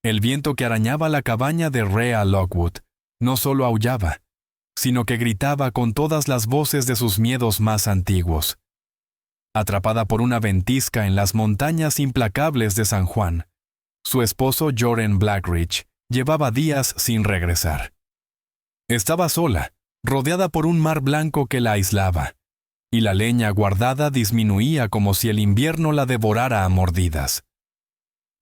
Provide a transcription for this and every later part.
El viento que arañaba la cabaña de Rhea Lockwood no solo aullaba, sino que gritaba con todas las voces de sus miedos más antiguos. Atrapada por una ventisca en las montañas implacables de San Juan, su esposo Joren Blackridge llevaba días sin regresar. Estaba sola, rodeada por un mar blanco que la aislaba, y la leña guardada disminuía como si el invierno la devorara a mordidas.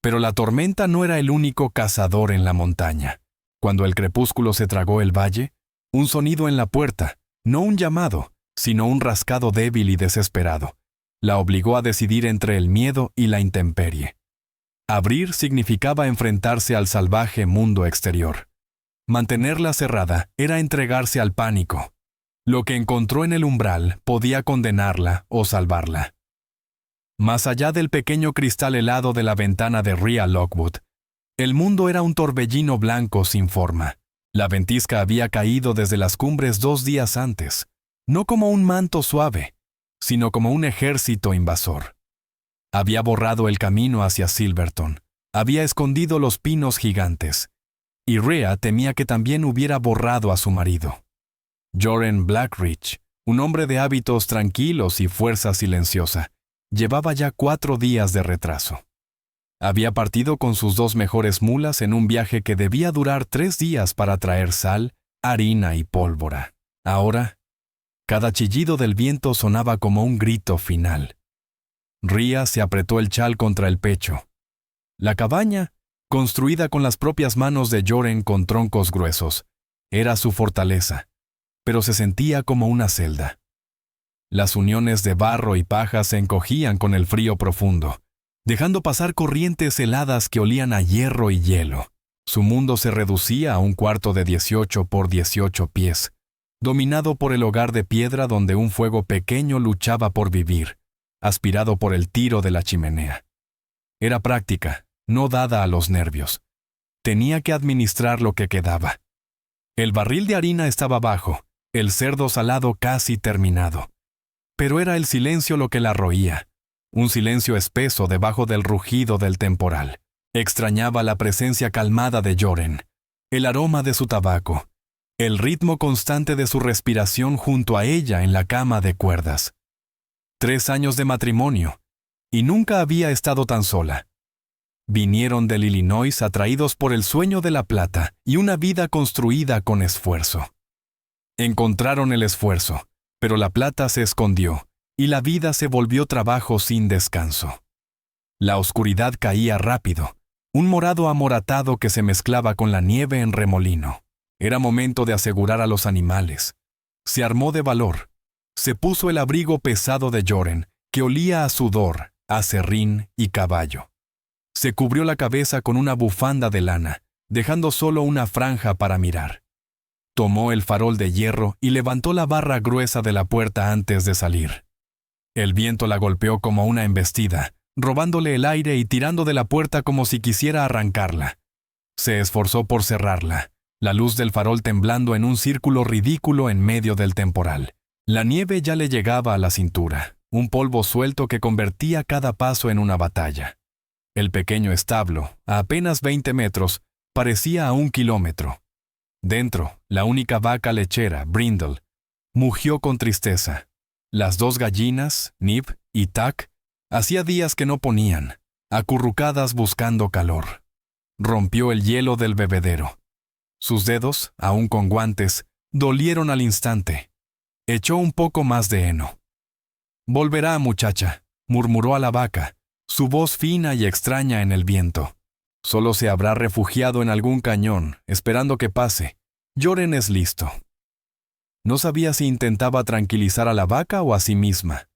Pero la tormenta no era el único cazador en la montaña. Cuando el crepúsculo se tragó el valle, un sonido en la puerta, no un llamado, sino un rascado débil y desesperado, la obligó a decidir entre el miedo y la intemperie. Abrir significaba enfrentarse al salvaje mundo exterior. Mantenerla cerrada era entregarse al pánico. Lo que encontró en el umbral podía condenarla o salvarla. Más allá del pequeño cristal helado de la ventana de Rhea Lockwood, el mundo era un torbellino blanco sin forma. La ventisca había caído desde las cumbres 2 días antes, no como un manto suave, sino como un ejército invasor. Había borrado el camino hacia Silverton, había escondido los pinos gigantes, y Rhea temía que también hubiera borrado a su marido. Joren Blackridge, un hombre de hábitos tranquilos y fuerza silenciosa, llevaba ya 4 días de retraso. Había partido con sus 2 mejores mulas en un viaje que debía durar 3 días para traer sal, harina y pólvora. Ahora, cada chillido del viento sonaba como un grito final. Rhea se apretó el chal contra el pecho. La cabaña, construida con las propias manos de Joren con troncos gruesos, era su fortaleza, pero se sentía como una celda. Las uniones de barro y paja se encogían con el frío profundo, dejando pasar corrientes heladas que olían a hierro y hielo. Su mundo se reducía a un cuarto de 18 por 18 pies, dominado por el hogar de piedra donde un fuego pequeño luchaba por vivir, aspirado por el tiro de la chimenea. Era práctica, no dada a los nervios. Tenía que administrar lo que quedaba. El barril de harina estaba bajo, el cerdo salado casi terminado. Pero era el silencio lo que la roía, un silencio espeso debajo del rugido del temporal. Extrañaba la presencia calmada de Joren, el aroma de su tabaco, el ritmo constante de su respiración junto a ella en la cama de cuerdas. 3 años de matrimonio, y nunca había estado tan sola. Vinieron del Illinois atraídos por el sueño de la plata y una vida construida con esfuerzo. Encontraron el esfuerzo, pero la plata se escondió, y la vida se volvió trabajo sin descanso. La oscuridad caía rápido, un morado amoratado que se mezclaba con la nieve en remolino. Era momento de asegurar a los animales. Se armó de valor. Se puso el abrigo pesado de Joren, que olía a sudor, a serrín y caballo. Se cubrió la cabeza con una bufanda de lana, dejando solo una franja para mirar. Tomó el farol de hierro y levantó la barra gruesa de la puerta antes de salir. El viento la golpeó como una embestida, robándole el aire y tirando de la puerta como si quisiera arrancarla. Se esforzó por cerrarla, la luz del farol temblando en un círculo ridículo en medio del temporal. La nieve ya le llegaba a la cintura, un polvo suelto que convertía cada paso en una batalla. El pequeño establo, a apenas 20 metros, parecía a 1 kilómetro. Dentro, la única vaca lechera, Brindle, mugió con tristeza. Las 2 gallinas, Nib y Tack, hacía días que no ponían, acurrucadas buscando calor. Rompió el hielo del bebedero. Sus dedos, aún con guantes, dolieron al instante. Echó un poco más de heno. «Volverá, muchacha», murmuró a la vaca, su voz fina y extraña en el viento. Solo se habrá refugiado en algún cañón, esperando que pase. Joren es listo. No sabía si intentaba tranquilizar a la vaca o a sí misma.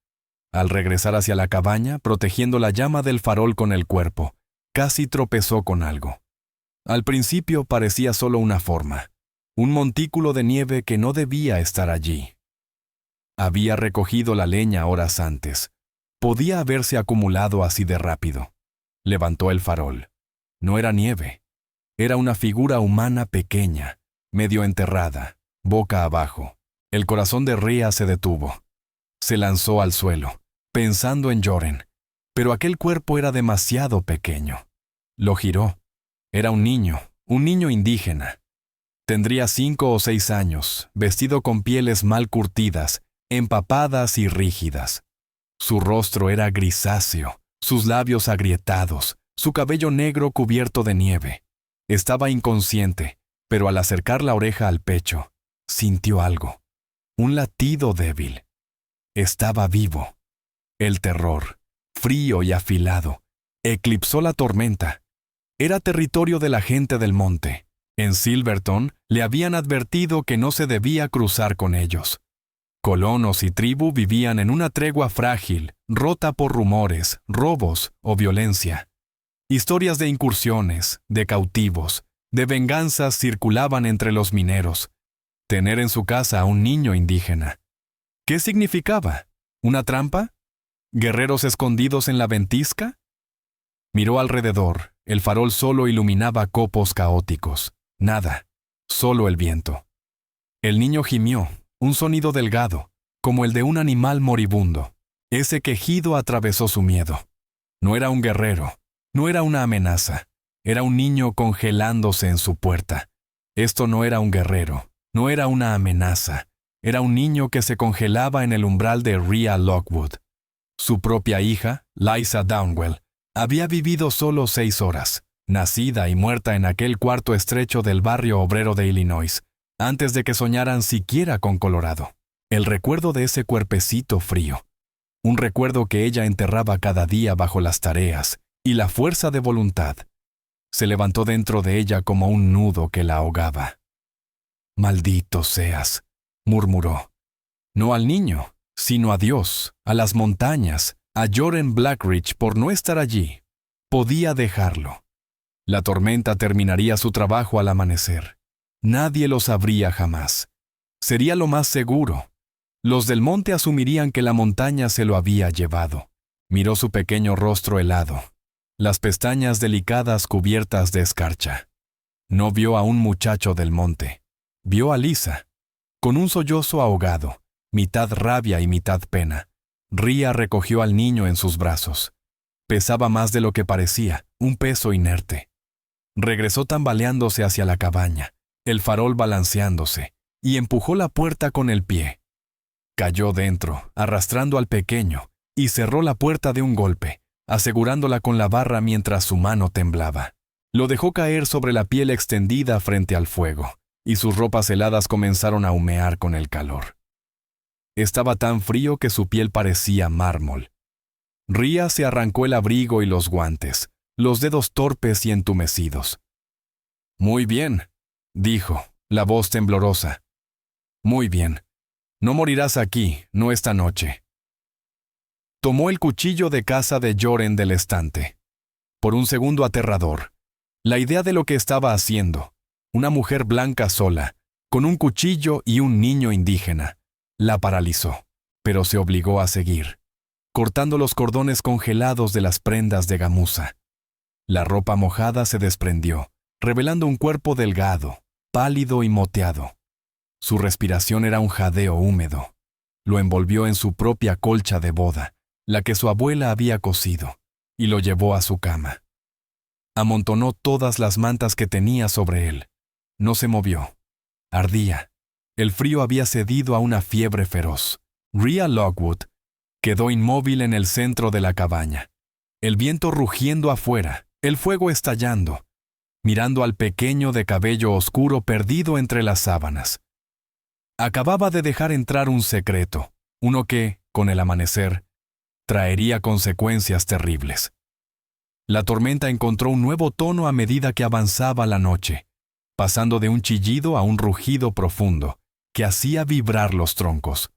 Al regresar hacia la cabaña, protegiendo la llama del farol con el cuerpo, casi tropezó con algo. Al principio parecía solo una forma, un montículo de nieve que no debía estar allí. Había recogido la leña horas antes. Podía haberse acumulado así de rápido. Levantó el farol. No era nieve. Era una figura humana pequeña, medio enterrada, boca abajo. El corazón de Rhea se detuvo. Se lanzó al suelo, pensando en Joren, pero aquel cuerpo era demasiado pequeño. Lo giró. Era un niño indígena. Tendría 5 o 6 años, vestido con pieles mal curtidas, empapadas y rígidas. Su rostro era grisáceo, sus labios agrietados, su cabello negro cubierto de nieve. Estaba inconsciente, pero al acercar la oreja al pecho, sintió algo. Un latido débil. Estaba vivo. El terror, frío y afilado, eclipsó la tormenta. Era territorio de la gente del monte. En Silverton le habían advertido que no se debía cruzar con ellos. Colonos y tribu vivían en una tregua frágil, rota por rumores, robos o violencia. Historias de incursiones, de cautivos, de venganzas circulaban entre los mineros. Tener en su casa a un niño indígena. ¿Qué significaba? ¿Una trampa? ¿Guerreros escondidos en la ventisca? Miró alrededor. El farol solo iluminaba copos caóticos. Nada, solo el viento. El niño gimió, un sonido delgado, como el de un animal moribundo. Ese quejido atravesó su miedo. No era un guerrero, no era una amenaza. Era un niño congelándose en su puerta. Esto no era un guerrero, no era una amenaza. Era un niño que se congelaba en el umbral de Rhea Lockwood. Su propia hija, Liza Downwell, había vivido solo 6 horas, nacida y muerta en aquel cuarto estrecho del barrio obrero de Illinois, antes de que soñaran siquiera con Colorado. El recuerdo de ese cuerpecito frío. Un recuerdo que ella enterraba cada día bajo las tareas y la fuerza de voluntad. Se levantó dentro de ella como un nudo que la ahogaba. «Maldito seas», murmuró. No al niño, sino a Dios, a las montañas, a Joren Blackridge por no estar allí. Podía dejarlo. La tormenta terminaría su trabajo al amanecer. Nadie lo sabría jamás. Sería lo más seguro. Los del monte asumirían que la montaña se lo había llevado. Miró su pequeño rostro helado, las pestañas delicadas cubiertas de escarcha. No vio a un muchacho del monte. Vio a Liza. Con un sollozo ahogado, mitad rabia y mitad pena, Rhea recogió al niño en sus brazos. Pesaba más de lo que parecía, un peso inerte. Regresó tambaleándose hacia la cabaña, el farol balanceándose, y empujó la puerta con el pie. Cayó dentro, arrastrando al pequeño, y cerró la puerta de un golpe, asegurándola con la barra mientras su mano temblaba. Lo dejó caer sobre la piel extendida frente al fuego, y sus ropas heladas comenzaron a humear con el calor. Estaba tan frío que su piel parecía mármol. Rhea se arrancó el abrigo y los guantes, los dedos torpes y entumecidos. «Muy bien», dijo, la voz temblorosa. «Muy bien. No morirás aquí, no esta noche». Tomó el cuchillo de caza de Joren del estante. Por un segundo aterrador, la idea de lo que estaba haciendo, una mujer blanca sola, con un cuchillo y un niño indígena, la paralizó, pero se obligó a seguir, cortando los cordones congelados de las prendas de gamuza. La ropa mojada se desprendió, revelando un cuerpo delgado, pálido y moteado. Su respiración era un jadeo húmedo. Lo envolvió en su propia colcha de boda, la que su abuela había cosido, y lo llevó a su cama. Amontonó todas las mantas que tenía sobre él. No se movió. Ardía. El frío había cedido a una fiebre feroz. Rhea Lockwood quedó inmóvil en el centro de la cabaña, el viento rugiendo afuera, el fuego estallando, mirando al pequeño de cabello oscuro perdido entre las sábanas. Acababa de dejar entrar un secreto, uno que, con el amanecer, traería consecuencias terribles. La tormenta encontró un nuevo tono a medida que avanzaba la noche, pasando de un chillido a un rugido profundo que hacía vibrar los troncos.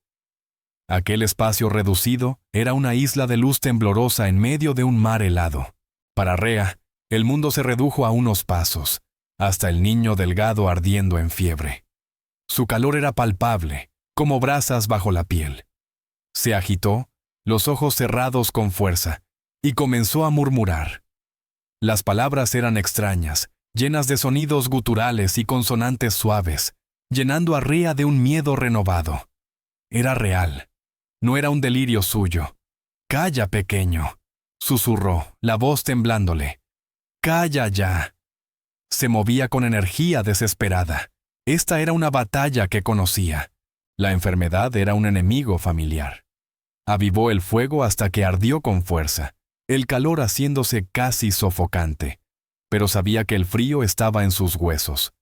Aquel espacio reducido era una isla de luz temblorosa en medio de un mar helado. Para Rhea, el mundo se redujo a unos pasos, hasta el niño delgado ardiendo en fiebre. Su calor era palpable, como brasas bajo la piel. Se agitó, los ojos cerrados con fuerza, y comenzó a murmurar. Las palabras eran extrañas, llenas de sonidos guturales y consonantes suaves, llenando a Rhea de un miedo renovado. Era real. No era un delirio suyo. «Calla, pequeño», susurró, la voz temblándole. «Calla ya». Se movía con energía desesperada. Esta era una batalla que conocía. La enfermedad era un enemigo familiar. Avivó el fuego hasta que ardió con fuerza, el calor haciéndose casi sofocante, pero sabía que el frío estaba en sus huesos.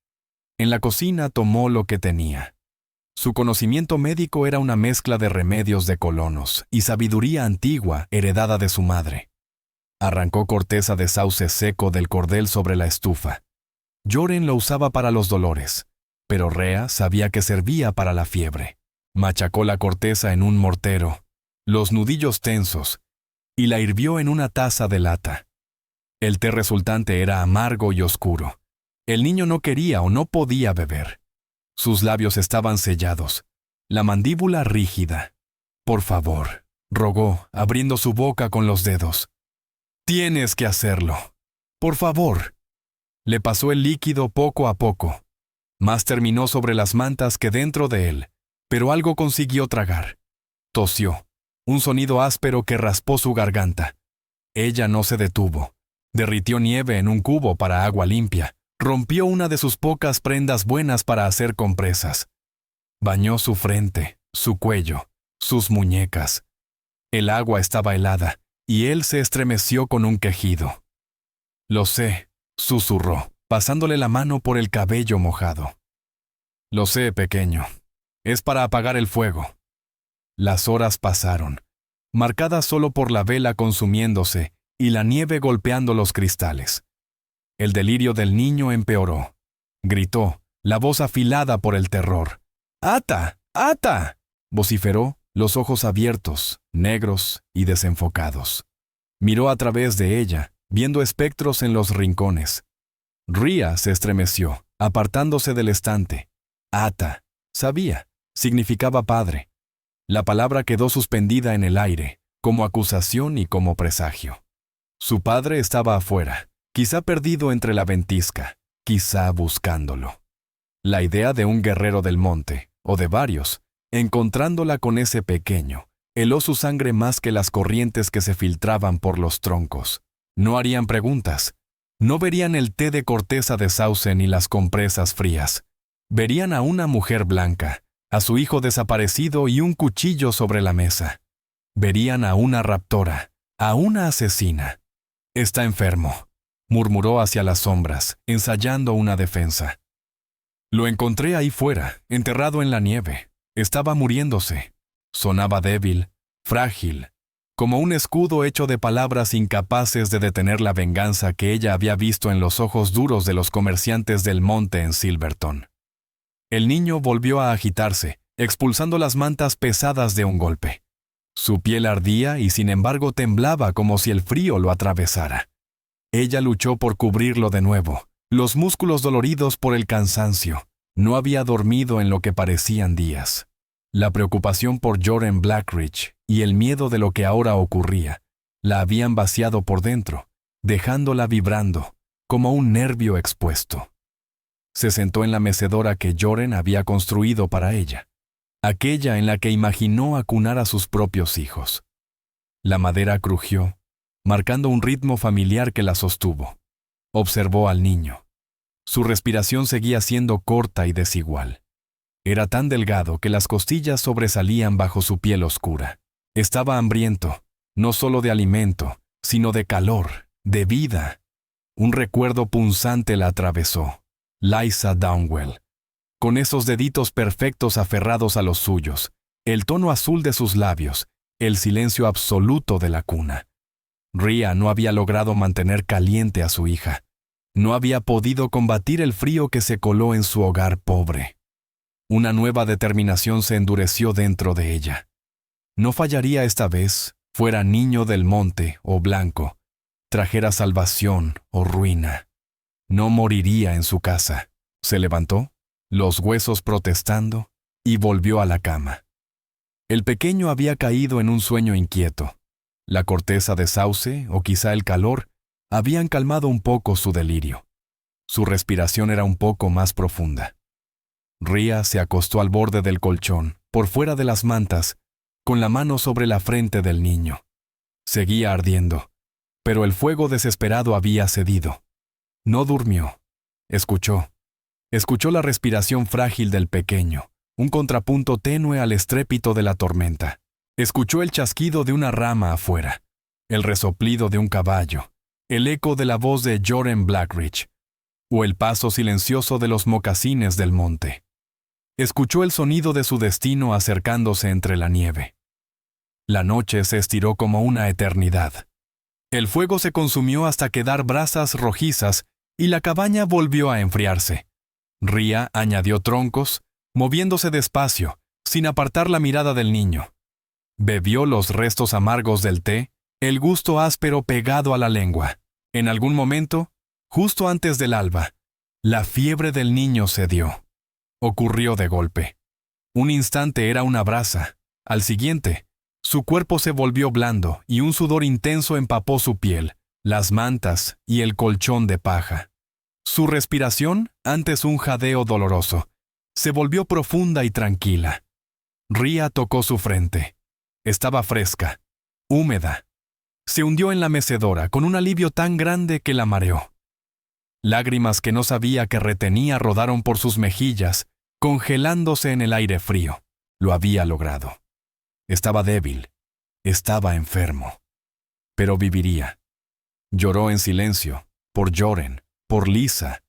En la cocina tomó lo que tenía. Su conocimiento médico era una mezcla de remedios de colonos y sabiduría antigua heredada de su madre. Arrancó corteza de sauce seco del cordel sobre la estufa. Joren lo usaba para los dolores, pero Rea sabía que servía para la fiebre. Machacó la corteza en un mortero, los nudillos tensos, y la hirvió en una taza de lata. El té resultante era amargo y oscuro. El niño no quería o no podía beber. Sus labios estaban sellados, la mandíbula rígida. «Por favor», rogó, abriendo su boca con los dedos. «Tienes que hacerlo. Por favor». Le pasó el líquido poco a poco. Más terminó sobre las mantas que dentro de él, pero algo consiguió tragar. Tosió, un sonido áspero que raspó su garganta. Ella no se detuvo. Derritió nieve en un cubo para agua limpia. Rompió una de sus pocas prendas buenas para hacer compresas. Bañó su frente, su cuello, sus muñecas. El agua estaba helada, y él se estremeció con un quejido. «Lo sé», susurró, pasándole la mano por el cabello mojado. «Lo sé, pequeño. Es para apagar el fuego». Las horas pasaron, marcadas solo por la vela consumiéndose y la nieve golpeando los cristales. El delirio del niño empeoró. Gritó, la voz afilada por el terror. «¡Ata! ¡Ata!», vociferó, los ojos abiertos, negros y desenfocados. Miró a través de ella, viendo espectros en los rincones. Ria se estremeció, apartándose del estante. «Ata», sabía, significaba padre. La palabra quedó suspendida en el aire, como acusación y como presagio. Su padre estaba afuera, quizá perdido entre la ventisca, quizá buscándolo. La idea de un guerrero del monte, o de varios, encontrándola con ese pequeño, heló su sangre más que las corrientes que se filtraban por los troncos. No harían preguntas. No verían el té de corteza de sauce ni las compresas frías. Verían a una mujer blanca, a su hijo desaparecido y un cuchillo sobre la mesa. Verían a una raptora, a una asesina. «Está enfermo», murmuró hacia las sombras, ensayando una defensa. «Lo encontré ahí fuera, enterrado en la nieve. Estaba muriéndose. Sonaba débil, frágil, como un escudo hecho de palabras incapaces de detener la venganza que ella había visto en los ojos duros de los comerciantes del monte en Silverton». El niño volvió a agitarse, expulsando las mantas pesadas de un golpe. Su piel ardía y sin embargo temblaba como si el frío lo atravesara. Ella luchó por cubrirlo de nuevo, los músculos doloridos por el cansancio. No había dormido en lo que parecían días. La preocupación por Joren Blackridge y el miedo de lo que ahora ocurría la habían vaciado por dentro, dejándola vibrando, como un nervio expuesto. Se sentó en la mecedora que Joren había construido para ella, aquella en la que imaginó acunar a sus propios hijos. La madera crujió, marcando un ritmo familiar que la sostuvo. Observó al niño. Su respiración seguía siendo corta y desigual. Era tan delgado que las costillas sobresalían bajo su piel oscura. Estaba hambriento, no solo de alimento, sino de calor, de vida. Un recuerdo punzante la atravesó. Liza Downwell, con esos deditos perfectos aferrados a los suyos, el tono azul de sus labios, el silencio absoluto de la cuna. Ria no había logrado mantener caliente a su hija. No había podido combatir el frío que se coló en su hogar pobre. Una nueva determinación se endureció dentro de ella. No fallaría esta vez, fuera niño del monte o blanco, trajera salvación o ruina. No moriría en su casa. Se levantó, los huesos protestando, y volvió a la cama. El pequeño había caído en un sueño inquieto. La corteza de sauce, o quizá el calor, habían calmado un poco su delirio. Su respiración era un poco más profunda. Ria se acostó al borde del colchón, por fuera de las mantas, con la mano sobre la frente del niño. Seguía ardiendo, pero el fuego desesperado había cedido. No durmió. Escuchó. Escuchó la respiración frágil del pequeño, un contrapunto tenue al estrépito de la tormenta. Escuchó el chasquido de una rama afuera, el resoplido de un caballo, el eco de la voz de Joren Blackridge, o el paso silencioso de los mocasines del monte. Escuchó el sonido de su destino acercándose entre la nieve. La noche se estiró como una eternidad. El fuego se consumió hasta quedar brasas rojizas y la cabaña volvió a enfriarse. Ría añadió troncos, moviéndose despacio, sin apartar la mirada del niño. Bebió los restos amargos del té, el gusto áspero pegado a la lengua. En algún momento, justo antes del alba, la fiebre del niño cedió. Ocurrió de golpe. Un instante era una brasa. Al siguiente, su cuerpo se volvió blando y un sudor intenso empapó su piel, las mantas y el colchón de paja. Su respiración, antes un jadeo doloroso, se volvió profunda y tranquila. Ría tocó su frente. Estaba fresca, húmeda. Se hundió en la mecedora con un alivio tan grande que la mareó. Lágrimas que no sabía que retenía rodaron por sus mejillas, congelándose en el aire frío. Lo había logrado. Estaba débil. Estaba enfermo. Pero viviría. Lloró en silencio, por Joren, por Lisa,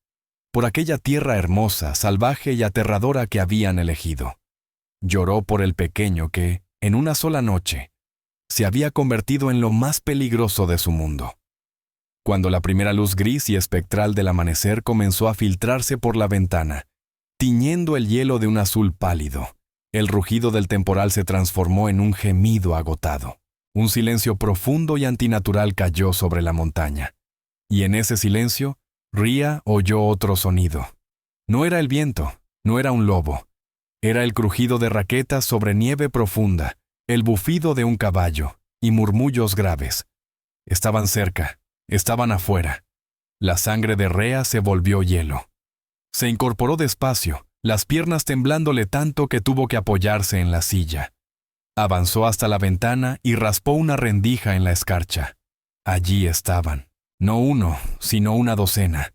por aquella tierra hermosa, salvaje y aterradora que habían elegido. Lloró por el pequeño que, en una sola noche, se había convertido en lo más peligroso de su mundo. Cuando la primera luz gris y espectral del amanecer comenzó a filtrarse por la ventana, tiñendo el hielo de un azul pálido, el rugido del temporal se transformó en un gemido agotado. Un silencio profundo y antinatural cayó sobre la montaña. Y en ese silencio, Ría oyó otro sonido. No era el viento, no era un lobo. Era el crujido de raquetas sobre nieve profunda, el bufido de un caballo y murmullos graves. Estaban cerca, estaban afuera. La sangre de Rea se volvió hielo. Se incorporó despacio, las piernas temblándole tanto que tuvo que apoyarse en la silla. Avanzó hasta la ventana y raspó una rendija en la escarcha. Allí estaban, no uno, sino una docena,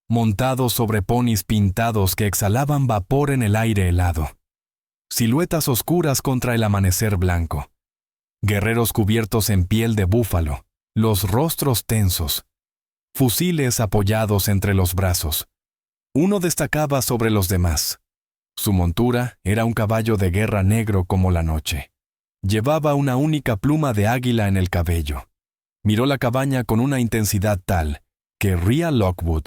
montados sobre ponis pintados que exhalaban vapor en el aire helado. Siluetas oscuras contra el amanecer blanco. Guerreros cubiertos en piel de búfalo, los rostros tensos. Fusiles apoyados entre los brazos. Uno destacaba sobre los demás. Su montura era un caballo de guerra negro como la noche. Llevaba una única pluma de águila en el cabello. Miró la cabaña con una intensidad tal que Ría Lockwood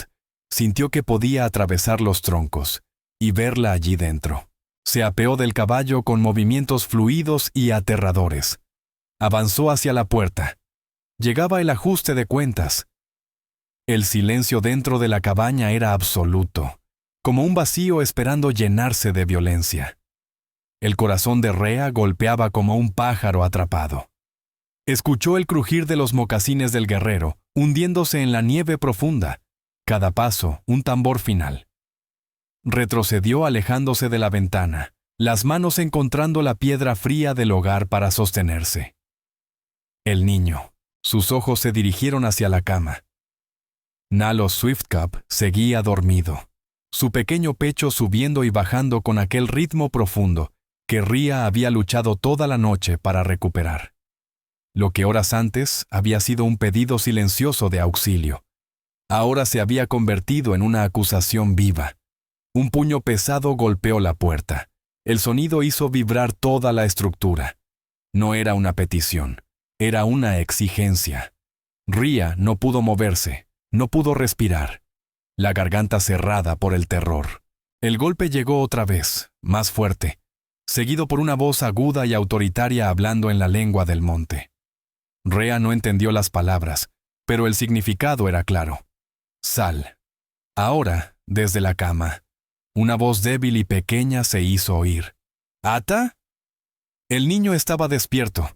sintió que podía atravesar los troncos y verla allí dentro. Se apeó del caballo con movimientos fluidos y aterradores. Avanzó hacia la puerta. Llegaba el ajuste de cuentas. El silencio dentro de la cabaña era absoluto, como un vacío esperando llenarse de violencia. El corazón de Rea golpeaba como un pájaro atrapado. Escuchó el crujir de los mocasines del guerrero, hundiéndose en la nieve profunda. Cada paso, un tambor final. Retrocedió alejándose de la ventana, las manos encontrando la piedra fría del hogar para sostenerse. El niño. Sus ojos se dirigieron hacia la cama. Nalo Swiftcup seguía dormido, su pequeño pecho subiendo y bajando con aquel ritmo profundo que Ría había luchado toda la noche para recuperar. Lo que horas antes había sido un pedido silencioso de auxilio, ahora se había convertido en una acusación viva. Un puño pesado golpeó la puerta. El sonido hizo vibrar toda la estructura. No era una petición, era una exigencia. Ría no pudo moverse, no pudo respirar. La garganta cerrada por el terror. El golpe llegó otra vez, más fuerte, seguido por una voz aguda y autoritaria hablando en la lengua del monte. Rea no entendió las palabras, pero el significado era claro. Sal. Ahora, desde la cama, una voz débil y pequeña se hizo oír. ¿Ata? El niño estaba despierto.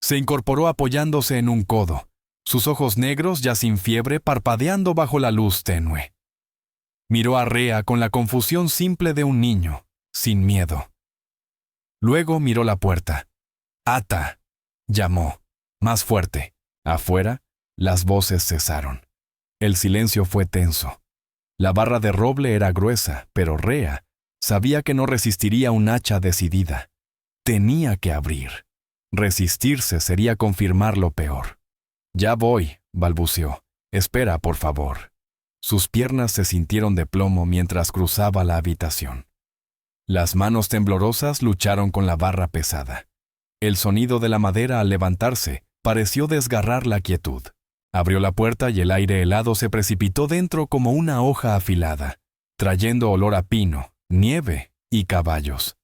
Se incorporó apoyándose en un codo, sus ojos negros ya sin fiebre parpadeando bajo la luz tenue. Miró a Rea con la confusión simple de un niño, sin miedo. Luego miró la puerta. «Ata», llamó, más fuerte. Afuera, las voces cesaron. El silencio fue tenso. La barra de roble era gruesa, pero Rea sabía que no resistiría un hacha decidida. Tenía que abrir. Resistirse sería confirmar lo peor. «Ya voy», balbuceó. «Espera, por favor». Sus piernas se sintieron de plomo mientras cruzaba la habitación. Las manos temblorosas lucharon con la barra pesada. El sonido de la madera al levantarse pareció desgarrar la quietud. Abrió la puerta y el aire helado se precipitó dentro como una hoja afilada, trayendo olor a pino, nieve y caballos.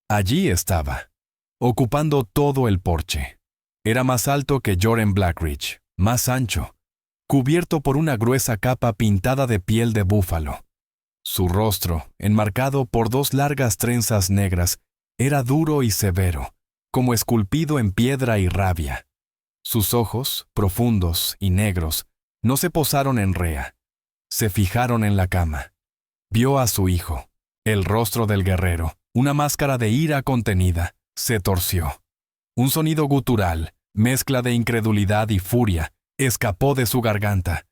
Allí estaba, ocupando todo el porche. Era más alto que Joren Blackridge, más ancho, cubierto por una gruesa capa pintada de piel de búfalo. Su rostro, enmarcado por 2 largas trenzas negras, era duro y severo, como esculpido en piedra y rabia. Sus ojos, profundos y negros, no se posaron en Rea. Se fijaron en la cama. Vio a su hijo. El rostro del guerrero, una máscara de ira contenida, se torció. Un sonido gutural, mezcla de incredulidad y furia, escapó de su garganta.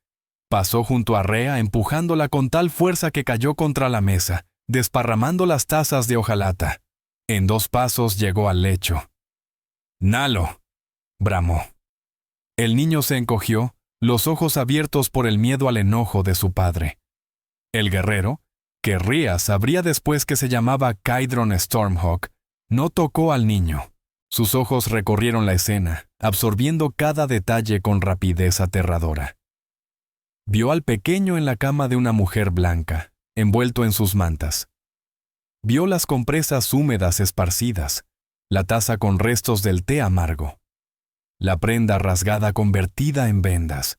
Pasó junto a Rea empujándola con tal fuerza que cayó contra la mesa, desparramando las tazas de hojalata. En 2 pasos llegó al lecho. «¡Nalo!», bramó. El niño se encogió, los ojos abiertos por el miedo al enojo de su padre. El guerrero, que Rea sabría después que se llamaba Kydron Stormhawk, no tocó al niño. Sus ojos recorrieron la escena, absorbiendo cada detalle con rapidez aterradora. Vio al pequeño en la cama de una mujer blanca, envuelto en sus mantas. Vio las compresas húmedas esparcidas, la taza con restos del té amargo, la prenda rasgada convertida en vendas.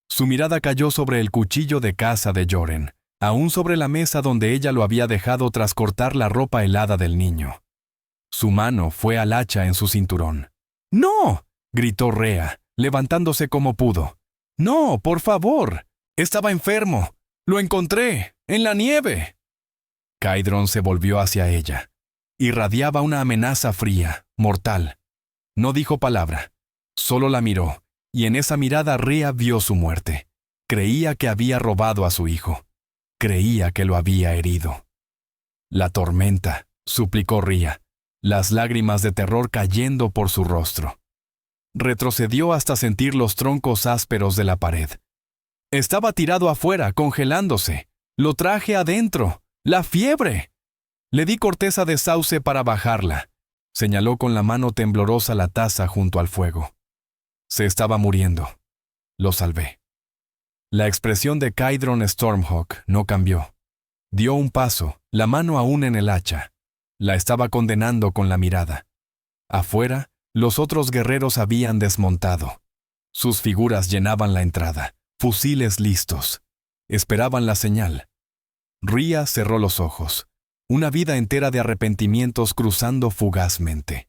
Su mirada cayó sobre el cuchillo de caza de Joren, aún sobre la mesa donde ella lo había dejado tras cortar la ropa helada del niño. Su mano fue al hacha en su cinturón. «¡No!», gritó Rea, levantándose como pudo. «¡No, por favor! Estaba enfermo. Lo encontré, en la nieve». Kydron se volvió hacia ella. Irradiaba una amenaza fría, mortal. No dijo palabra. Solo la miró, y en esa mirada Rea vio su muerte. Creía que había robado a su hijo. Creía que lo había herido. «La tormenta», suplicó Rea, las lágrimas de terror cayendo por su rostro. Retrocedió hasta sentir los troncos ásperos de la pared. Estaba tirado afuera, congelándose. Lo traje adentro. ¡La fiebre! Le di corteza de sauce para bajarla. Señaló con la mano temblorosa la taza junto al fuego. Se estaba muriendo. Lo salvé. La expresión de Kydron Stormhawk no cambió. Dio un paso, la mano aún en el hacha. La estaba condenando con la mirada. Afuera, los otros guerreros habían desmontado. Sus figuras llenaban la entrada, fusiles listos. Esperaban la señal. Rea cerró los ojos. Una vida entera de arrepentimientos cruzando fugazmente.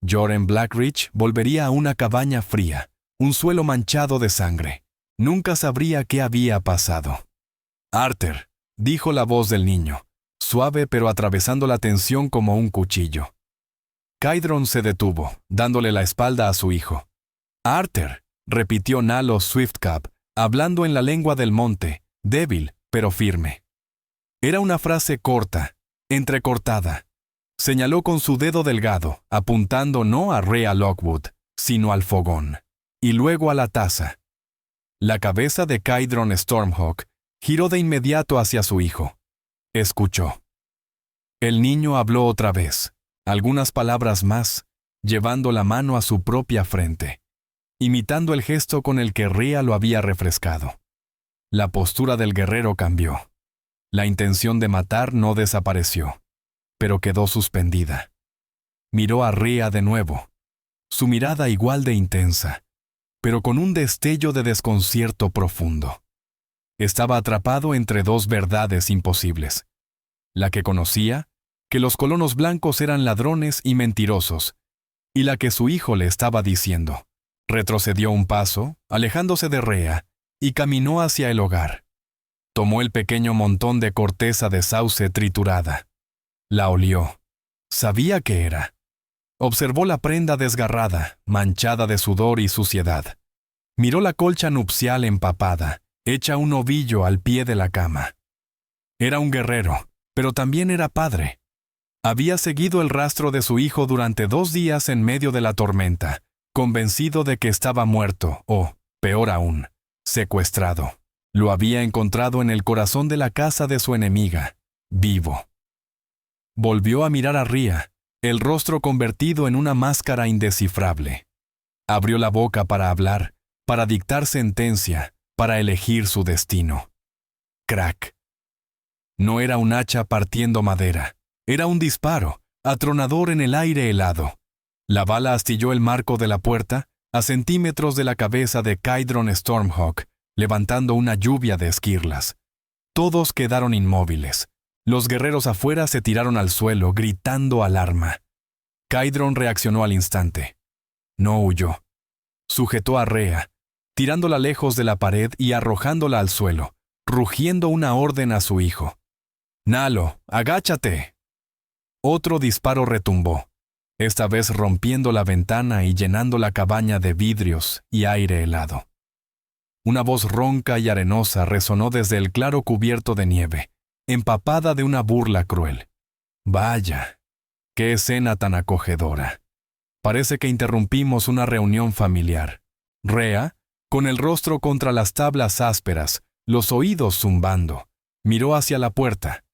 Joren Blackridge volvería a una cabaña fría, un suelo manchado de sangre. Nunca sabría qué había pasado. «Arthur», dijo la voz del niño, suave pero atravesando la tensión como un cuchillo. Kydron se detuvo, dándole la espalda a su hijo. «Arthur», repitió Nalo Swiftcap, hablando en la lengua del monte, débil pero firme. Era una frase corta, entrecortada. Señaló con su dedo delgado, apuntando no a Rea Lockwood, sino al fogón, y luego a la taza. La cabeza de Kydron Stormhawk giró de inmediato hacia su hijo. Escuchó. El niño habló otra vez, algunas palabras más, llevando la mano a su propia frente, imitando el gesto con el que Rea lo había refrescado. La postura del guerrero cambió. La intención de matar no desapareció, pero quedó suspendida. Miró a Rea de nuevo, su mirada igual de intensa, pero con un destello de desconcierto profundo. Estaba atrapado entre 2 verdades imposibles. La que conocía, que los colonos blancos eran ladrones y mentirosos, y la que su hijo le estaba diciendo. Retrocedió un paso, alejándose de Rea, y caminó hacia el hogar. Tomó el pequeño montón de corteza de sauce triturada. La olió. Sabía qué era. Observó la prenda desgarrada, manchada de sudor y suciedad. Miró la colcha nupcial empapada, Echa un ovillo al pie de la cama. Era un guerrero, pero también era padre. Había seguido el rastro de su hijo durante 2 días en medio de la tormenta, convencido de que estaba muerto o, peor aún, secuestrado. Lo había encontrado en el corazón de la casa de su enemiga, vivo. Volvió a mirar a Ria, el rostro convertido en una máscara indescifrable. Abrió la boca para hablar, para dictar sentencia, para elegir su destino. Crack. No era un hacha partiendo madera. Era un disparo, atronador en el aire helado. La bala astilló el marco de la puerta, a centímetros de la cabeza de Kydron Stormhawk, levantando una lluvia de esquirlas. Todos quedaron inmóviles. Los guerreros afuera se tiraron al suelo, gritando alarma. Kydron reaccionó al instante. No huyó. Sujetó a Rea, tirándola lejos de la pared y arrojándola al suelo, rugiendo una orden a su hijo. «Nalo, agáchate». Otro disparo retumbó, esta vez rompiendo la ventana y llenando la cabaña de vidrios y aire helado. Una voz ronca y arenosa resonó desde el claro cubierto de nieve, empapada de una burla cruel. Vaya, qué escena tan acogedora. Parece que interrumpimos una reunión familiar. Rea, con el rostro contra las tablas ásperas, los oídos zumbando, miró hacia la puerta.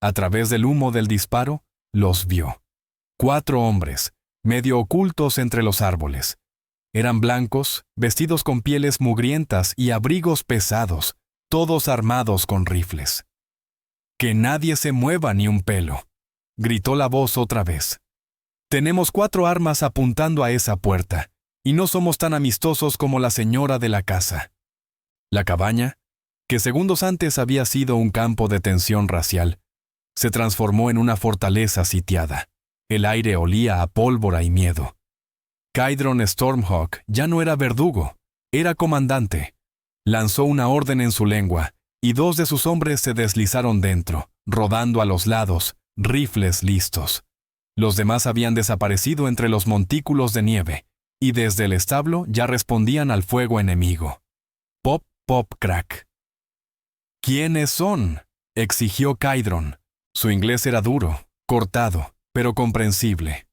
A través del humo del disparo, los vio. 4 hombres, medio ocultos entre los árboles. Eran blancos, vestidos con pieles mugrientas y abrigos pesados, todos armados con rifles. «Que nadie se mueva ni un pelo», gritó la voz otra vez. «Tenemos 4 armas apuntando a esa puerta, y no somos tan amistosos como la señora de la casa». La cabaña, que segundos antes había sido un campo de tensión racial, se transformó en una fortaleza sitiada. El aire olía a pólvora y miedo. Kydron Stormhawk ya no era verdugo, era comandante. Lanzó una orden en su lengua, y 2 de sus hombres se deslizaron dentro, rodando a los lados, rifles listos. Los demás habían desaparecido entre los montículos de nieve, y desde el establo ya respondían al fuego enemigo. Pop, pop, crack. «¿Quiénes son?», exigió Kydron. Su inglés era duro, cortado, pero comprensible.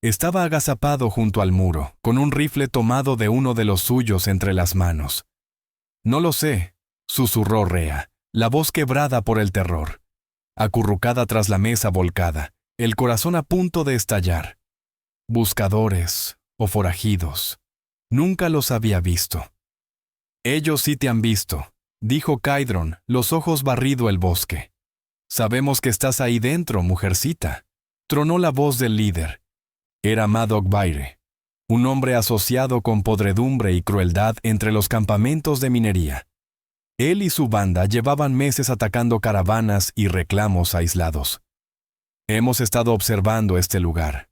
Estaba agazapado junto al muro, con un rifle tomado de uno de los suyos entre las manos. «No lo sé», susurró Rea, la voz quebrada por el terror. Acurrucada tras la mesa volcada, el corazón a punto de estallar. Buscadores o forajidos. Nunca los había visto. «Ellos sí te han visto», dijo Kydron, los ojos barrido el bosque. «Sabemos que estás ahí dentro, mujercita», tronó la voz del líder. Era Madog Baire, un hombre asociado con podredumbre y crueldad entre los campamentos de minería. Él y su banda llevaban meses atacando caravanas y reclamos aislados. «Hemos estado observando este lugar.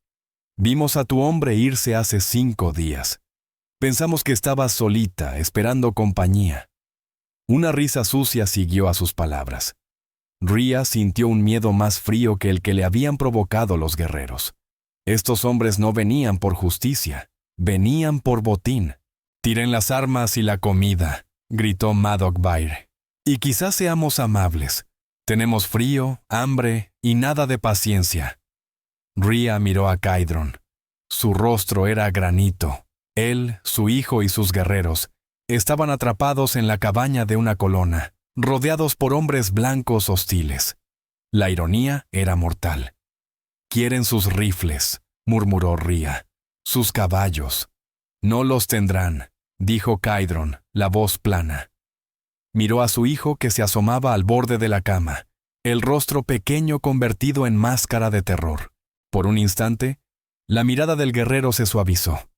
Vimos a tu hombre irse hace 5 días. Pensamos que estabas solita, esperando compañía». Una risa sucia siguió a sus palabras. Ria sintió un miedo más frío que el que le habían provocado los guerreros. Estos hombres no venían por justicia, venían por botín. «Tiren las armas y la comida», gritó Madog Baire. «Y quizás seamos amables. Tenemos frío, hambre y nada de paciencia». Ria miró a Kydron. Su rostro era granito. Él, su hijo y sus guerreros estaban atrapados en la cabaña de una colona, rodeados por hombres blancos hostiles. La ironía era mortal. «Quieren sus rifles», murmuró Ria. «Sus caballos». «No los tendrán», dijo Kydron, la voz plana. Miró a su hijo que se asomaba al borde de la cama, el rostro pequeño convertido en máscara de terror. Por un instante, la mirada del guerrero se suavizó.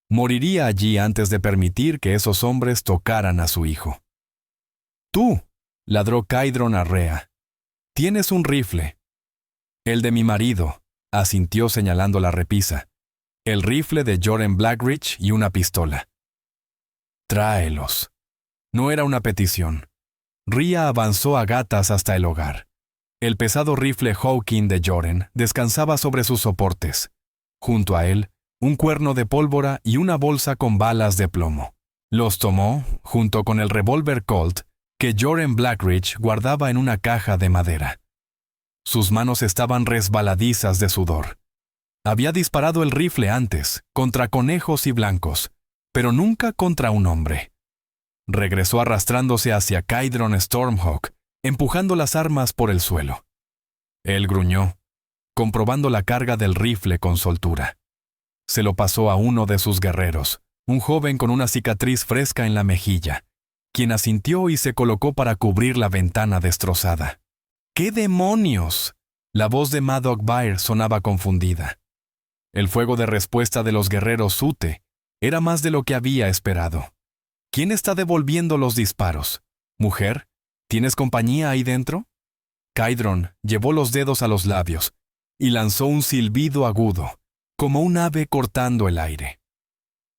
Moriría allí antes de permitir que esos hombres tocaran a su hijo. «Tú», ladró Kydron a Rea. «Tienes un rifle». «El de mi marido», asintió señalando la repisa. «El rifle de Joren Blackridge y una pistola». «Tráelos». No era una petición. Ria avanzó a gatas hasta el hogar. El pesado rifle Hawking de Joren descansaba sobre sus soportes. Junto a él, un cuerno de pólvora y una bolsa con balas de plomo. Los tomó, junto con el revólver Colt, que Joren Blackridge guardaba en una caja de madera. Sus manos estaban resbaladizas de sudor. Había disparado el rifle antes, contra conejos y blancos, pero nunca contra un hombre. Regresó arrastrándose hacia Kydron Stormhawk, empujando las armas por el suelo. Él gruñó, comprobando la carga del rifle con soltura. Se lo pasó a uno de sus guerreros, un joven con una cicatriz fresca en la mejilla, quien asintió y se colocó para cubrir la ventana destrozada. ¡Qué demonios! La voz de Madog Bair sonaba confundida. El fuego de respuesta de los guerreros Ute era más de lo que había esperado. ¿Quién está devolviendo los disparos? ¿Mujer? ¿Tienes compañía ahí dentro? Kydron llevó los dedos a los labios y lanzó un silbido agudo, como un ave cortando el aire.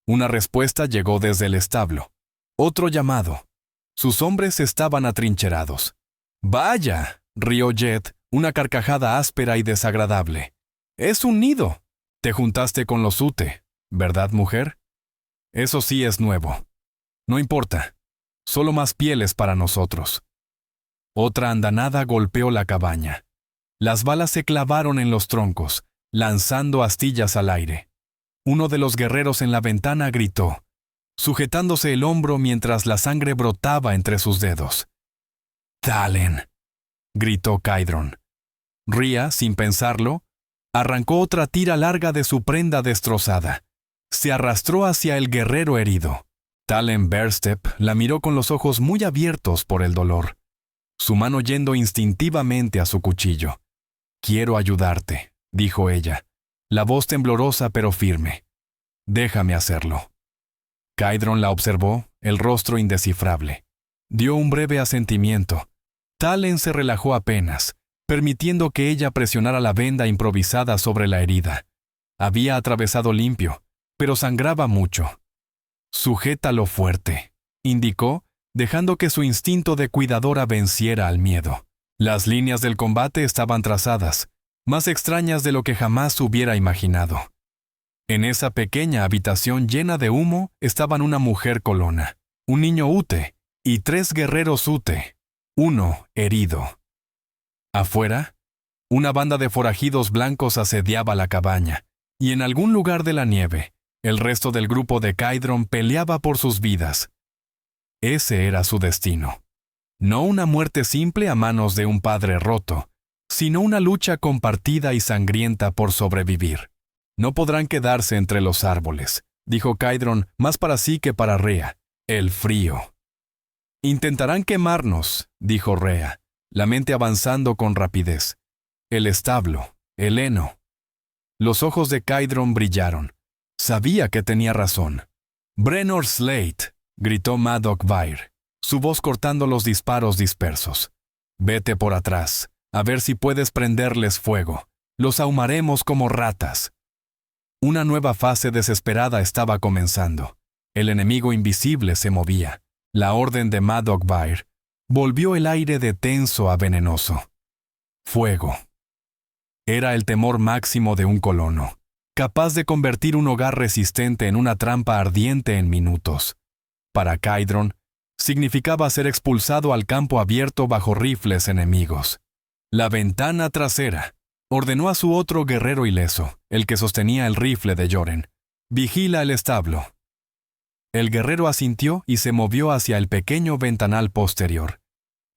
Una respuesta llegó desde el establo. Otro llamado. Sus hombres estaban atrincherados. ¡Vaya!, rió Jet, una carcajada áspera y desagradable. ¡Es un nido! Te juntaste con los Ute, ¿verdad, mujer? Eso sí es nuevo. No importa. Solo más pieles para nosotros. Otra andanada golpeó la cabaña. Las balas se clavaron en los troncos, lanzando astillas al aire. Uno de los guerreros en la ventana gritó, sujetándose el hombro mientras la sangre brotaba entre sus dedos. «¡Talen!», gritó Kydron. Rhea, sin pensarlo, arrancó otra tira larga de su prenda destrozada. Se arrastró hacia el guerrero herido. Talen Bearstep la miró con los ojos muy abiertos por el dolor, su mano yendo instintivamente a su cuchillo. «Quiero ayudarte», dijo ella, la voz temblorosa pero firme. «Déjame hacerlo». Kydron la observó, el rostro indescifrable. Dio un breve asentimiento. Talen se relajó apenas, permitiendo que ella presionara la venda improvisada sobre la herida. Había atravesado limpio, pero sangraba mucho. «Sujétalo fuerte», indicó, dejando que su instinto de cuidadora venciera al miedo. Las líneas del combate estaban trazadas, más extrañas de lo que jamás hubiera imaginado. En esa pequeña habitación llena de humo estaban una mujer colona, un niño Ute y 3 guerreros Ute, uno herido. Afuera, una banda de forajidos blancos asediaba la cabaña, y en algún lugar de la nieve, el resto del grupo de Kydron peleaba por sus vidas. Ese era su destino. No una muerte simple a manos de un padre roto, sino una lucha compartida y sangrienta por sobrevivir. «No podrán quedarse entre los árboles», dijo Kydron, más para sí que para Rhea. «El frío». «Intentarán quemarnos», dijo Rhea, la mente avanzando con rapidez. «El establo, el heno». Los ojos de Kydron brillaron. Sabía que tenía razón. «Brenor Slate», gritó Madog Bair, su voz cortando los disparos dispersos. «Vete por atrás, a ver si puedes prenderles fuego. Los ahumaremos como ratas». Una nueva fase desesperada estaba comenzando. El enemigo invisible se movía. La orden de Madog Bair volvió el aire de tenso a venenoso. Fuego. Era el temor máximo de un colono, capaz de convertir un hogar resistente en una trampa ardiente en minutos. Para Kydron, significaba ser expulsado al campo abierto bajo rifles enemigos. «La ventana trasera», ordenó a su otro guerrero ileso, el que sostenía el rifle de Joren. «Vigila el establo». El guerrero asintió y se movió hacia el pequeño ventanal posterior,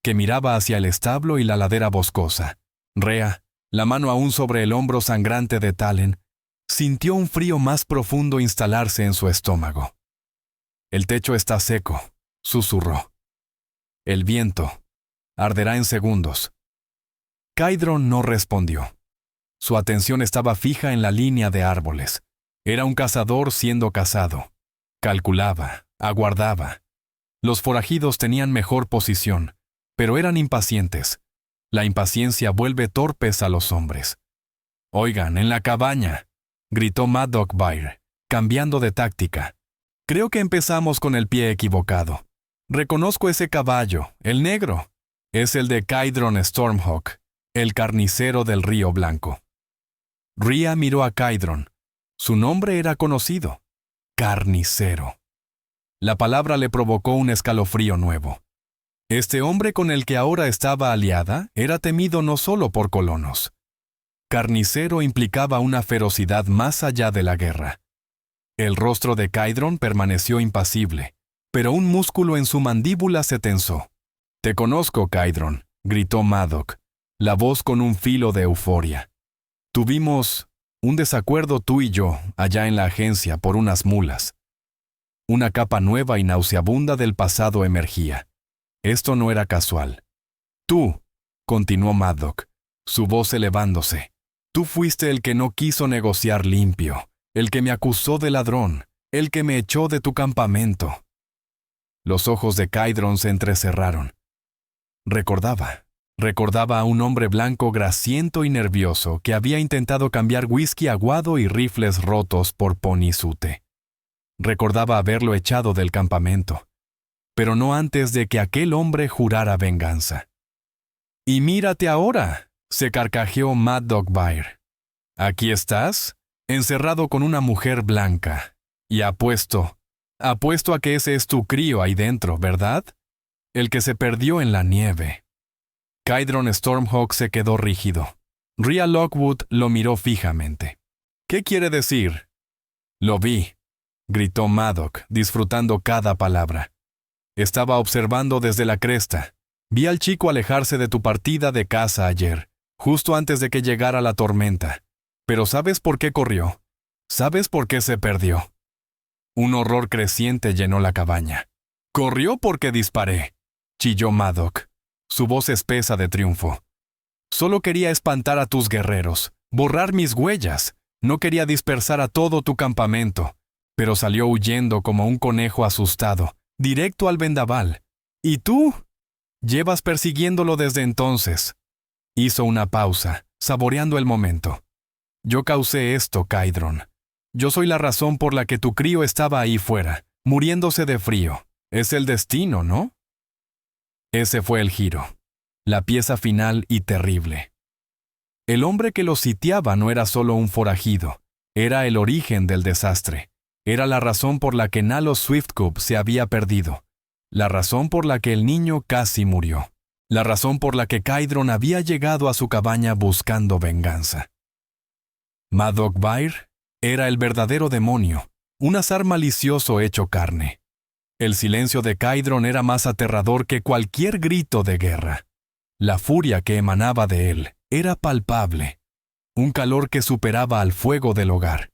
que miraba hacia el establo y la ladera boscosa. Rhea, la mano aún sobre el hombro sangrante de Talen, sintió un frío más profundo instalarse en su estómago. «El techo está seco», susurró. «El viento arderá en segundos». Kydron no respondió. Su atención estaba fija en la línea de árboles. Era un cazador siendo cazado. Calculaba, aguardaba. Los forajidos tenían mejor posición, pero eran impacientes. La impaciencia vuelve torpes a los hombres. «Oigan, en la cabaña», gritó Madog Bair, cambiando de táctica. «Creo que empezamos con el pie equivocado. Reconozco ese caballo, el negro. Es el de Kydron Stormhawk, el carnicero del Río Blanco». Rhea miró a Kydron. Su nombre era conocido. Carnicero. La palabra le provocó un escalofrío nuevo. Este hombre con el que ahora estaba aliada era temido no solo por colonos. Carnicero implicaba una ferocidad más allá de la guerra. El rostro de Kydron permaneció impasible, pero un músculo en su mandíbula se tensó. «Te conozco, Kydron», gritó Maddock, la voz con un filo de euforia. «Tuvimos un desacuerdo tú y yo allá en la agencia por unas mulas». Una capa nueva y nauseabunda del pasado emergía. Esto no era casual. «Tú», continuó Maddock, su voz elevándose, «tú fuiste el que no quiso negociar limpio, el que me acusó de ladrón, el que me echó de tu campamento». Los ojos de Kydron se entrecerraron. Recordaba a un hombre blanco grasiento y nervioso que había intentado cambiar whisky aguado y rifles rotos por ponisute. Recordaba haberlo echado del campamento, pero no antes de que aquel hombre jurara venganza. «Y mírate ahora», se carcajeó Maddock Bair. «Aquí estás, encerrado con una mujer blanca, y apuesto a que ese es tu crío ahí dentro, ¿verdad? El que se perdió en la nieve». Kydron Stormhawk se quedó rígido. Rhea Lockwood lo miró fijamente. «¿Qué quiere decir?» «Lo vi», gritó Maddock, disfrutando cada palabra. «Estaba observando desde la cresta. Vi al chico alejarse de tu partida de casa ayer, justo antes de que llegara la tormenta. Pero ¿sabes por qué corrió? ¿Sabes por qué se perdió?» Un horror creciente llenó la cabaña. «Corrió porque disparé», chilló Maddock, su voz espesa de triunfo. «Solo quería espantar a tus guerreros, borrar mis huellas. No quería dispersar a todo tu campamento. Pero salió huyendo como un conejo asustado, directo al vendaval. ¿Y tú? Llevas persiguiéndolo desde entonces». Hizo una pausa, saboreando el momento. «Yo causé esto, Kydron. Yo soy la razón por la que tu crío estaba ahí fuera, muriéndose de frío. Es el destino, ¿no?» Ese fue el giro, la pieza final y terrible. El hombre que lo sitiaba no era solo un forajido, era el origen del desastre. Era la razón por la que Nalo Swiftcube se había perdido, la razón por la que el niño casi murió, la razón por la que Kydron había llegado a su cabaña buscando venganza. Maddock Bair era el verdadero demonio, un azar malicioso hecho carne. El silencio de Kydron era más aterrador que cualquier grito de guerra. La furia que emanaba de él era palpable, un calor que superaba al fuego del hogar.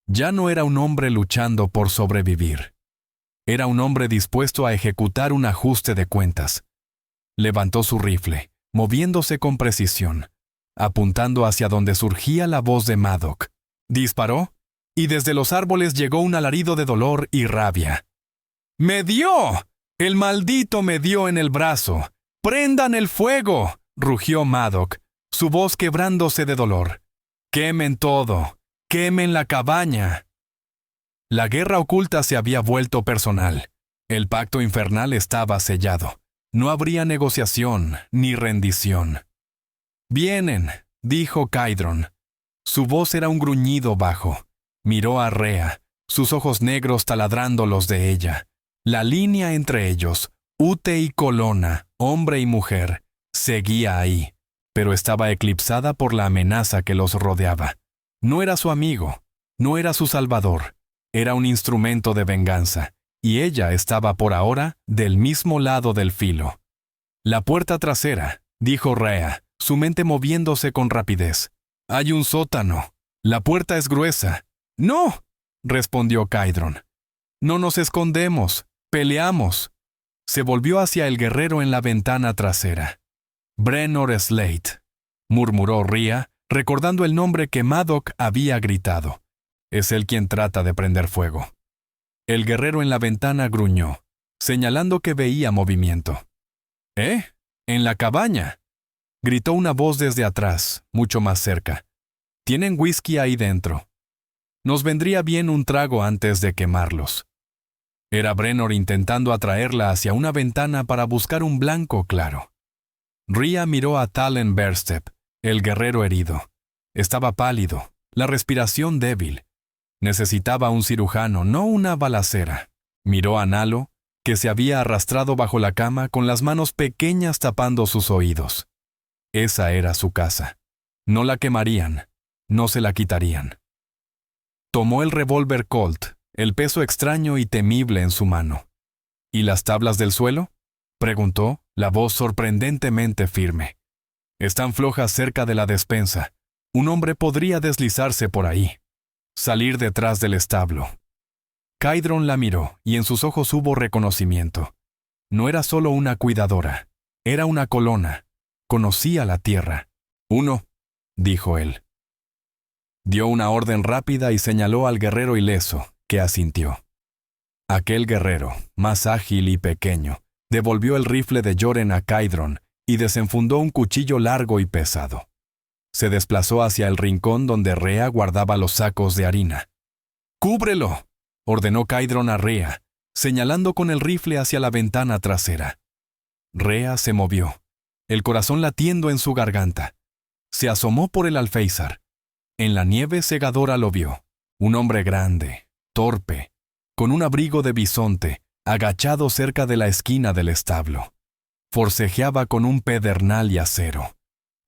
Ya no era un hombre luchando por sobrevivir. Era un hombre dispuesto a ejecutar un ajuste de cuentas. Levantó su rifle, moviéndose con precisión, apuntando hacia donde surgía la voz de Maddock. Disparó, y desde los árboles llegó un alarido de dolor y rabia. «¡Me dio! ¡El maldito me dio en el brazo! ¡Prendan el fuego!», rugió Maddock, su voz quebrándose de dolor. «¡Quemen todo! ¡Quemen la cabaña!». La guerra oculta se había vuelto personal. El pacto infernal estaba sellado. No habría negociación ni rendición. «Vienen», dijo Kydron. Su voz era un gruñido bajo. Miró a Rhea, sus ojos negros taladrando los de ella. La línea entre ellos, Ute y Colonna, hombre y mujer, seguía ahí, pero estaba eclipsada por la amenaza que los rodeaba. No era su amigo, no era su salvador, era un instrumento de venganza, y ella estaba por ahora del mismo lado del filo. «La puerta trasera», dijo Rhea, su mente moviéndose con rapidez. «Hay un sótano. La puerta es gruesa». «No», respondió Kydron. «No nos escondemos. Peleamos». Se volvió hacia el guerrero en la ventana trasera. «Brennor Slate», murmuró Rhea, recordando el nombre que Maddock había gritado. «Es él quien trata de prender fuego». El guerrero en la ventana gruñó, señalando que veía movimiento. «¿Eh? En la cabaña», gritó una voz desde atrás, mucho más cerca. «Tienen whisky ahí dentro. Nos vendría bien un trago antes de quemarlos». Era Brennor intentando atraerla hacia una ventana para buscar un blanco claro. Rhea miró a Talen Berstep, el guerrero herido. Estaba pálido, la respiración débil. Necesitaba un cirujano, no una balacera. Miró a Nalo, que se había arrastrado bajo la cama con las manos pequeñas tapando sus oídos. Esa era su casa. No la quemarían, no se la quitarían. Tomó el revólver Colt, el peso extraño y temible en su mano. ¿Y las tablas del suelo?, preguntó, la voz sorprendentemente firme. Están flojas cerca de la despensa. Un hombre podría deslizarse por ahí. Salir detrás del establo. Kydron la miró y en sus ojos hubo reconocimiento. No era solo una cuidadora, era una colona. Conocía la tierra. «Uno», dijo él. Dio una orden rápida y señaló al guerrero ileso, que asintió. Aquel guerrero, más ágil y pequeño, devolvió el rifle de Joren a Kydron y desenfundó un cuchillo largo y pesado. Se desplazó hacia el rincón donde Rhea guardaba los sacos de harina. «¡Cúbrelo!», ordenó Kydron a Rhea, señalando con el rifle hacia la ventana trasera. Rhea se movió, el corazón latiendo en su garganta. Se asomó por el alféizar. En la nieve segadora lo vio, un hombre grande, torpe, con un abrigo de bisonte, agachado cerca de la esquina del establo. Forcejeaba con un pedernal y acero.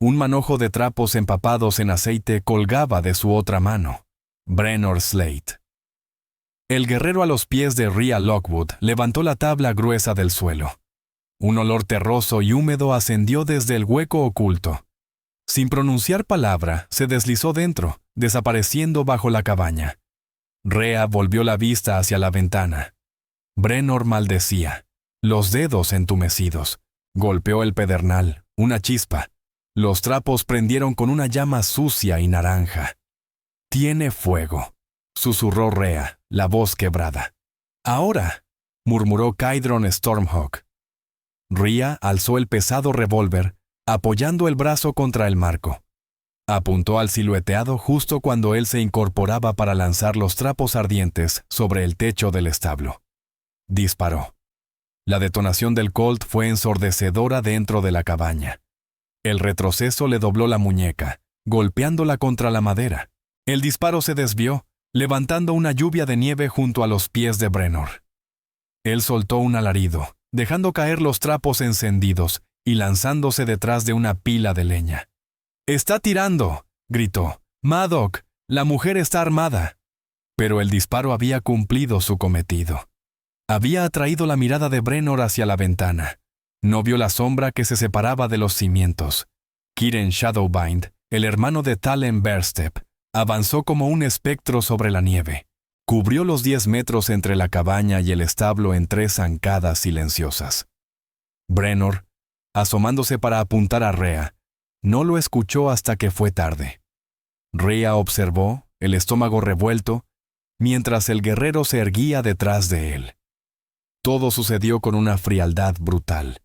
Un manojo de trapos empapados en aceite colgaba de su otra mano. Brennor Slate. El guerrero a los pies de Rhea Lockwood levantó la tabla gruesa del suelo. Un olor terroso y húmedo ascendió desde el hueco oculto. Sin pronunciar palabra, se deslizó dentro, desapareciendo bajo la cabaña. Rhea volvió la vista hacia la ventana. Brennor maldecía, los dedos entumecidos. Golpeó el pedernal, una chispa. Los trapos prendieron con una llama sucia y naranja. «Tiene fuego», susurró Rhea, la voz quebrada. «Ahora», murmuró Kydron Stormhawk. Rhea alzó el pesado revólver, apoyando el brazo contra el marco. Apuntó al silueteado justo cuando él se incorporaba para lanzar los trapos ardientes sobre el techo del establo. Disparó. La detonación del Colt fue ensordecedora dentro de la cabaña. El retroceso le dobló la muñeca, golpeándola contra la madera. El disparo se desvió, levantando una lluvia de nieve junto a los pies de Brennor. Él soltó un alarido, dejando caer los trapos encendidos y lanzándose detrás de una pila de leña. «¡Está tirando!», gritó. «Maddock, la mujer está armada». Pero el disparo había cumplido su cometido. Había atraído la mirada de Brennor hacia la ventana. No vio la sombra que se separaba de los cimientos. Kiren Shadowbind, el hermano de Talen Bearstep, avanzó como un espectro sobre la nieve. Cubrió los 10 metros entre la cabaña y el establo en 3 zancadas silenciosas. Brennor, asomándose para apuntar a Rhea, no lo escuchó hasta que fue tarde. Rhea observó, el estómago revuelto, mientras el guerrero se erguía detrás de él. Todo sucedió con una frialdad brutal.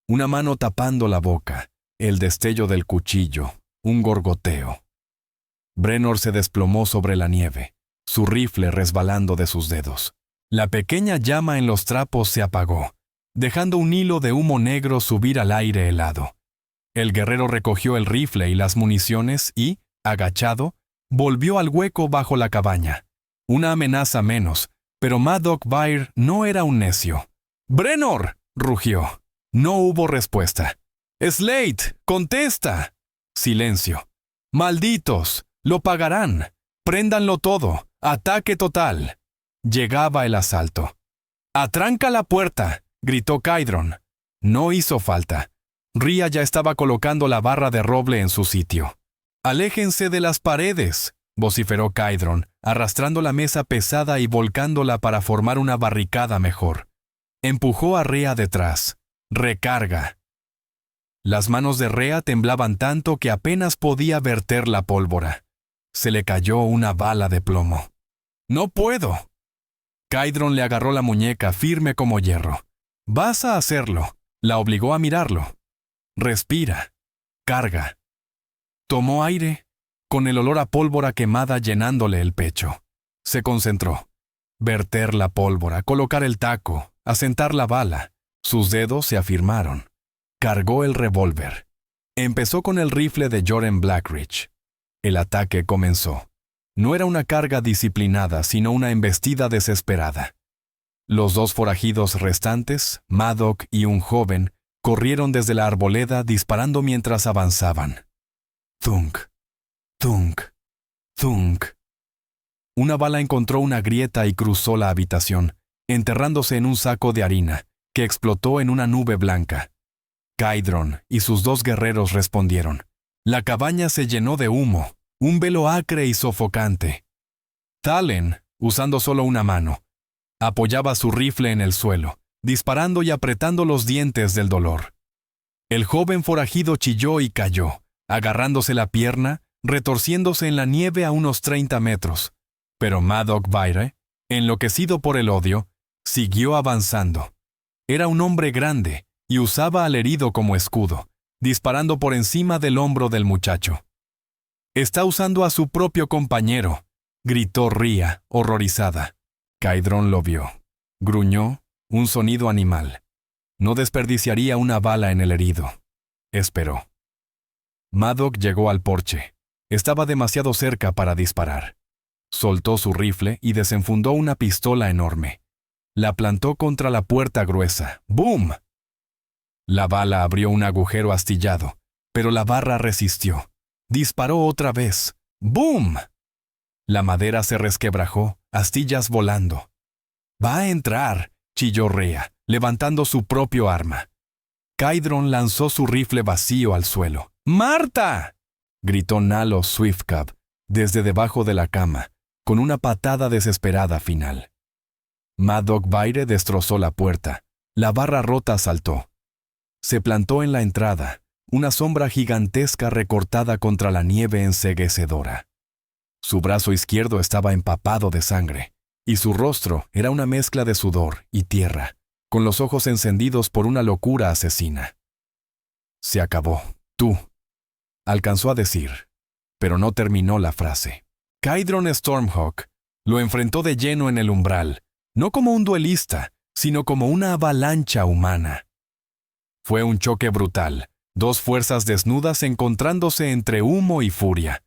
Una mano tapando la boca, el destello del cuchillo, un gorgoteo. Brennor se desplomó sobre la nieve, su rifle resbalando de sus dedos. La pequeña llama en los trapos se apagó, dejando un hilo de humo negro subir al aire helado. El guerrero recogió el rifle y las municiones y, agachado, volvió al hueco bajo la cabaña. Una amenaza menos, pero Maddock Baird no era un necio. «¡Brennor!», rugió. No hubo respuesta. «Slate, contesta». Silencio. «Malditos, lo pagarán. Préndanlo todo. Ataque total». Llegaba el asalto. «¡Atranca la puerta!», gritó Kydron. No hizo falta. Rhea ya estaba colocando la barra de roble en su sitio. «¡Aléjense de las paredes!», vociferó Kydron, arrastrando la mesa pesada y volcándola para formar una barricada mejor. Empujó a Rhea detrás. «Recarga». Las manos de Rhea temblaban tanto que apenas podía verter la pólvora. Se le cayó una bala de plomo. «¡No puedo!». Kydron le agarró la muñeca firme como hierro. «Vas a hacerlo», la obligó a mirarlo. «Respira. Carga». Tomó aire, con el olor a pólvora quemada llenándole el pecho. Se concentró. Verter la pólvora, colocar el taco, asentar la bala. Sus dedos se afirmaron. Cargó el revólver. Empezó con el rifle de Joren Blackridge. El ataque comenzó. No era una carga disciplinada, sino una embestida desesperada. Los dos forajidos restantes, Maddock y un joven, corrieron desde la arboleda disparando mientras avanzaban. Thunk, thunk, thunk. Una bala encontró una grieta y cruzó la habitación, enterrándose en un saco de harina, que explotó en una nube blanca. Kydron y sus dos guerreros respondieron. La cabaña se llenó de humo, un velo acre y sofocante. Talen, usando solo una mano, apoyaba su rifle en el suelo, disparando y apretando los dientes del dolor. El joven forajido chilló y cayó, agarrándose la pierna, retorciéndose en la nieve a unos 30 metros. Pero Maddock Baire, enloquecido por el odio, siguió avanzando. Era un hombre grande y usaba al herido como escudo, disparando por encima del hombro del muchacho. «Está usando a su propio compañero», gritó Rhea, horrorizada. Kydron lo vio. Gruñó, un sonido animal. No desperdiciaría una bala en el herido. Esperó. Maddock llegó al porche. Estaba demasiado cerca para disparar. Soltó su rifle y desenfundó una pistola enorme. La plantó contra la puerta gruesa. ¡Bum! La bala abrió un agujero astillado, pero la barra resistió. Disparó otra vez. ¡Bum! La madera se resquebrajó, astillas volando. «Va a entrar», chilló Rhea, levantando su propio arma. Kydron lanzó su rifle vacío al suelo. «¡Marta!», gritó Nalo Swiftcab desde debajo de la cama, con una patada desesperada final. Maddock Baire destrozó la puerta. La barra rota saltó. Se plantó en la entrada, una sombra gigantesca recortada contra la nieve enceguecedora. Su brazo izquierdo estaba empapado de sangre, y su rostro era una mezcla de sudor y tierra, con los ojos encendidos por una locura asesina. «Se acabó. Tú», alcanzó a decir, pero no terminó la frase. Kydron Stormhawk lo enfrentó de lleno en el umbral, no como un duelista, sino como una avalancha humana. Fue un choque brutal, dos fuerzas desnudas encontrándose entre humo y furia.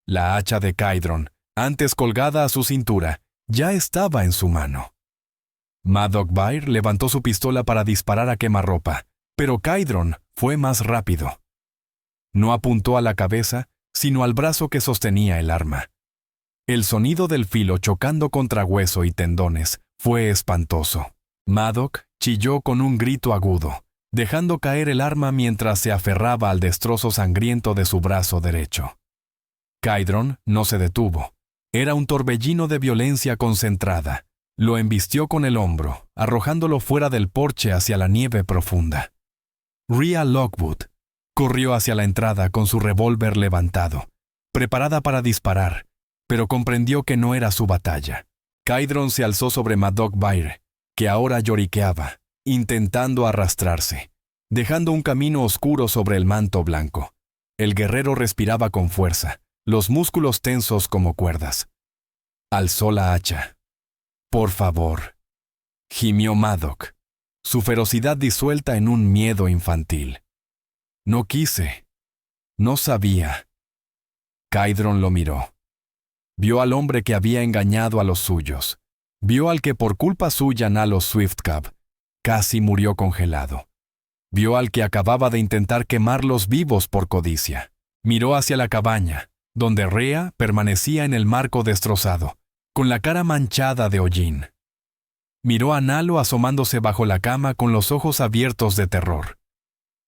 La hacha de Kydron, antes colgada a su cintura, ya estaba en su mano. Maddock Baire levantó su pistola para disparar a quemarropa, pero Kydron fue más rápido. No apuntó a la cabeza, sino al brazo que sostenía el arma. El sonido del filo chocando contra hueso y tendones fue espantoso. Maddock chilló con un grito agudo, dejando caer el arma mientras se aferraba al destrozo sangriento de su brazo derecho. Kydron no se detuvo. Era un torbellino de violencia concentrada. Lo embistió con el hombro, arrojándolo fuera del porche hacia la nieve profunda. Rhea Lockwood corrió hacia la entrada con su revólver levantado, preparada para disparar, pero comprendió que no era su batalla. Kydron se alzó sobre Maddock Baire, que ahora lloriqueaba, intentando arrastrarse, dejando un camino oscuro sobre el manto blanco. El guerrero respiraba con fuerza, los músculos tensos como cuerdas. Alzó la hacha. «Por favor», gimió Maddock, su ferocidad disuelta en un miedo infantil. «No quise. No sabía». Kydron lo miró. Vio al hombre que había engañado a los suyos. Vio al que por culpa suya Nalo Swiftcab casi murió congelado. Vio al que acababa de intentar quemarlos vivos por codicia. Miró hacia la cabaña, donde Rhea permanecía en el marco destrozado, con la cara manchada de hollín. Miró a Nalo asomándose bajo la cama con los ojos abiertos de terror.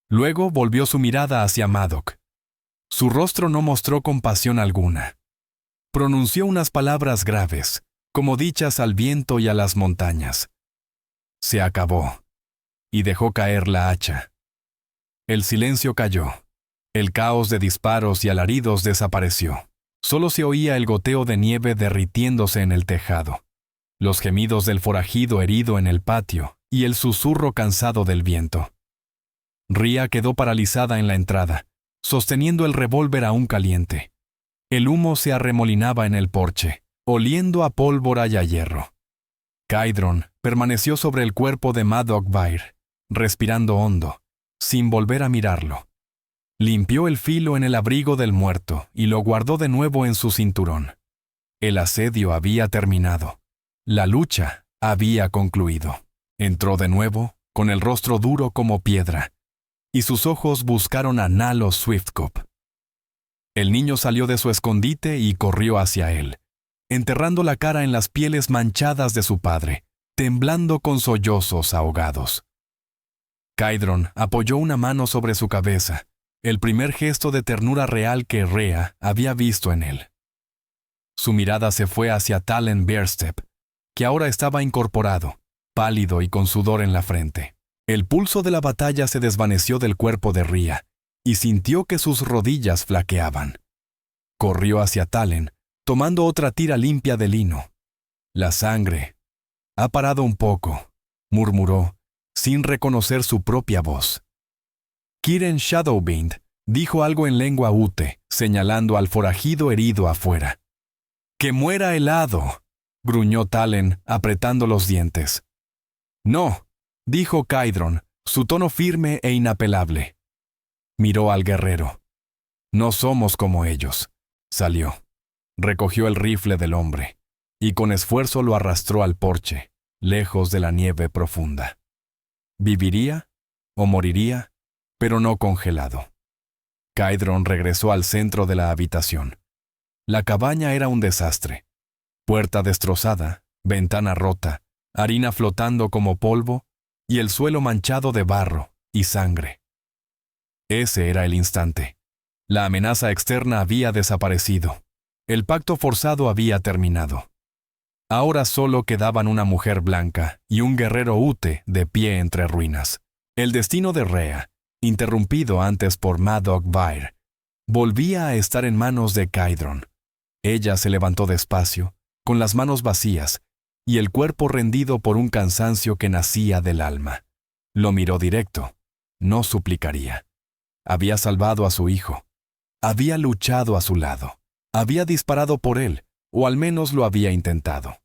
Luego volvió su mirada hacia Maddock. Su rostro no mostró compasión alguna. Pronunció unas palabras graves, como dichas al viento y a las montañas. Se acabó. Y dejó caer la hacha. El silencio cayó. El caos de disparos y alaridos desapareció. Solo se oía el goteo de nieve derritiéndose en el tejado, los gemidos del forajido herido en el patio y el susurro cansado del viento. Rhea quedó paralizada en la entrada, sosteniendo el revólver aún caliente. El humo se arremolinaba en el porche, oliendo a pólvora y a hierro. Kydron permaneció sobre el cuerpo de Maddock Baire, respirando hondo, sin volver a mirarlo. Limpió el filo en el abrigo del muerto y lo guardó de nuevo en su cinturón. El asedio había terminado. La lucha Había concluido. Entró de nuevo, con el rostro duro como piedra, y sus ojos buscaron a Nalos Swiftcup. El niño salió de su escondite y corrió hacia él, enterrando la cara en las pieles manchadas de su padre, temblando con sollozos ahogados. Caedron apoyó una mano sobre su cabeza, el primer gesto de ternura real que Rhea había visto en él. Su mirada se fue hacia Talen Bearstep, que ahora estaba incorporado, pálido y con sudor en la frente. El pulso de la batalla se desvaneció del cuerpo de Rhea, y sintió que sus rodillas flaqueaban. Corrió hacia Talen, tomando otra tira limpia de lino. La sangre. Ha parado un poco, murmuró, sin reconocer su propia voz. Kiren Shadowbind dijo algo en lengua Ute, señalando al forajido herido afuera. ¡Que muera el hado!, gruñó Talen, apretando los dientes. No, dijo Caedron, su tono firme e inapelable. Miró al guerrero. No somos como ellos. Salió. Recogió el rifle del hombre, y con esfuerzo lo arrastró al porche, lejos de la nieve profunda. ¿Viviría o moriría, pero no congelado? Caedron regresó al centro de la habitación. La cabaña era un desastre. Puerta destrozada, ventana rota, harina flotando como polvo, y el suelo manchado de barro y sangre. Ese era el instante. La amenaza externa había desaparecido. El pacto forzado había terminado. Ahora solo quedaban una mujer blanca y un guerrero Ute de pie entre ruinas. El destino de Rhea, interrumpido antes por Madoc Vair, volvía a estar en manos de Caedron. Ella se levantó despacio, con las manos vacías, y el cuerpo rendido por un cansancio que nacía del alma. Lo miró directo. No suplicaría. Había salvado a su hijo. Había luchado a su lado. Había disparado por él, o al menos lo había intentado.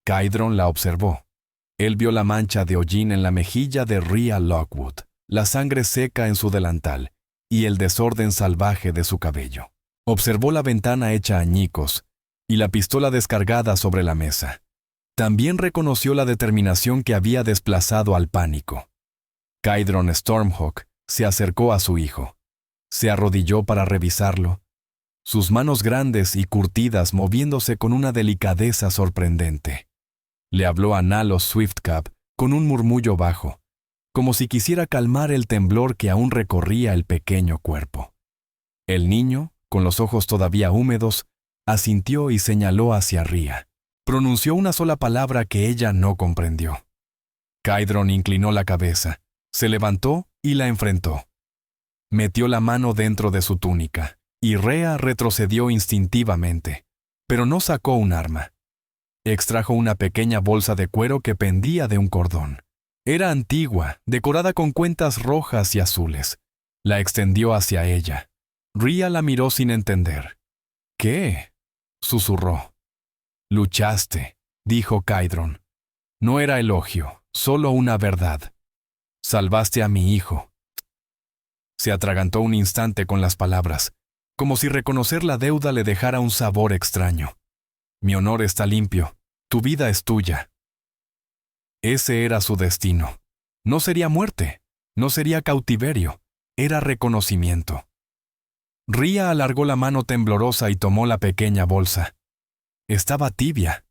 Caedron la observó. Él vio la mancha de hollín en la mejilla de Rhea Lockwood, la sangre seca en su delantal y el desorden salvaje de su cabello. Observó la ventana hecha añicos y la pistola descargada sobre la mesa. También reconoció la determinación que había desplazado al pánico. Caedron Stormhawk se acercó a su hijo. Se arrodilló para revisarlo, sus manos grandes y curtidas moviéndose con una delicadeza sorprendente. Le habló a Nalos Swiftcup con un murmullo bajo, como si quisiera calmar el temblor que aún recorría el pequeño cuerpo. El niño, con los ojos todavía húmedos, asintió y señaló hacia Rhea. Pronunció una sola palabra que ella no comprendió. Caedron inclinó la cabeza, se levantó y la enfrentó. Metió la mano dentro de su túnica, y Rhea retrocedió instintivamente, pero no sacó un arma. Extrajo una pequeña bolsa de cuero que pendía de un cordón. Era antigua, decorada con cuentas rojas y azules. La extendió hacia ella. Rhea la miró sin entender. «¿Qué?», susurró. «Luchaste», dijo Caedron. No era elogio, solo una verdad. «Salvaste a mi hijo». Se atragantó un instante con las palabras, como si reconocer la deuda le dejara un sabor extraño. «Mi honor está limpio, tu vida es tuya». Ese era su destino. No sería muerte, no sería cautiverio, era reconocimiento. Rhea alargó la mano temblorosa y tomó la pequeña bolsa. Estaba tibia.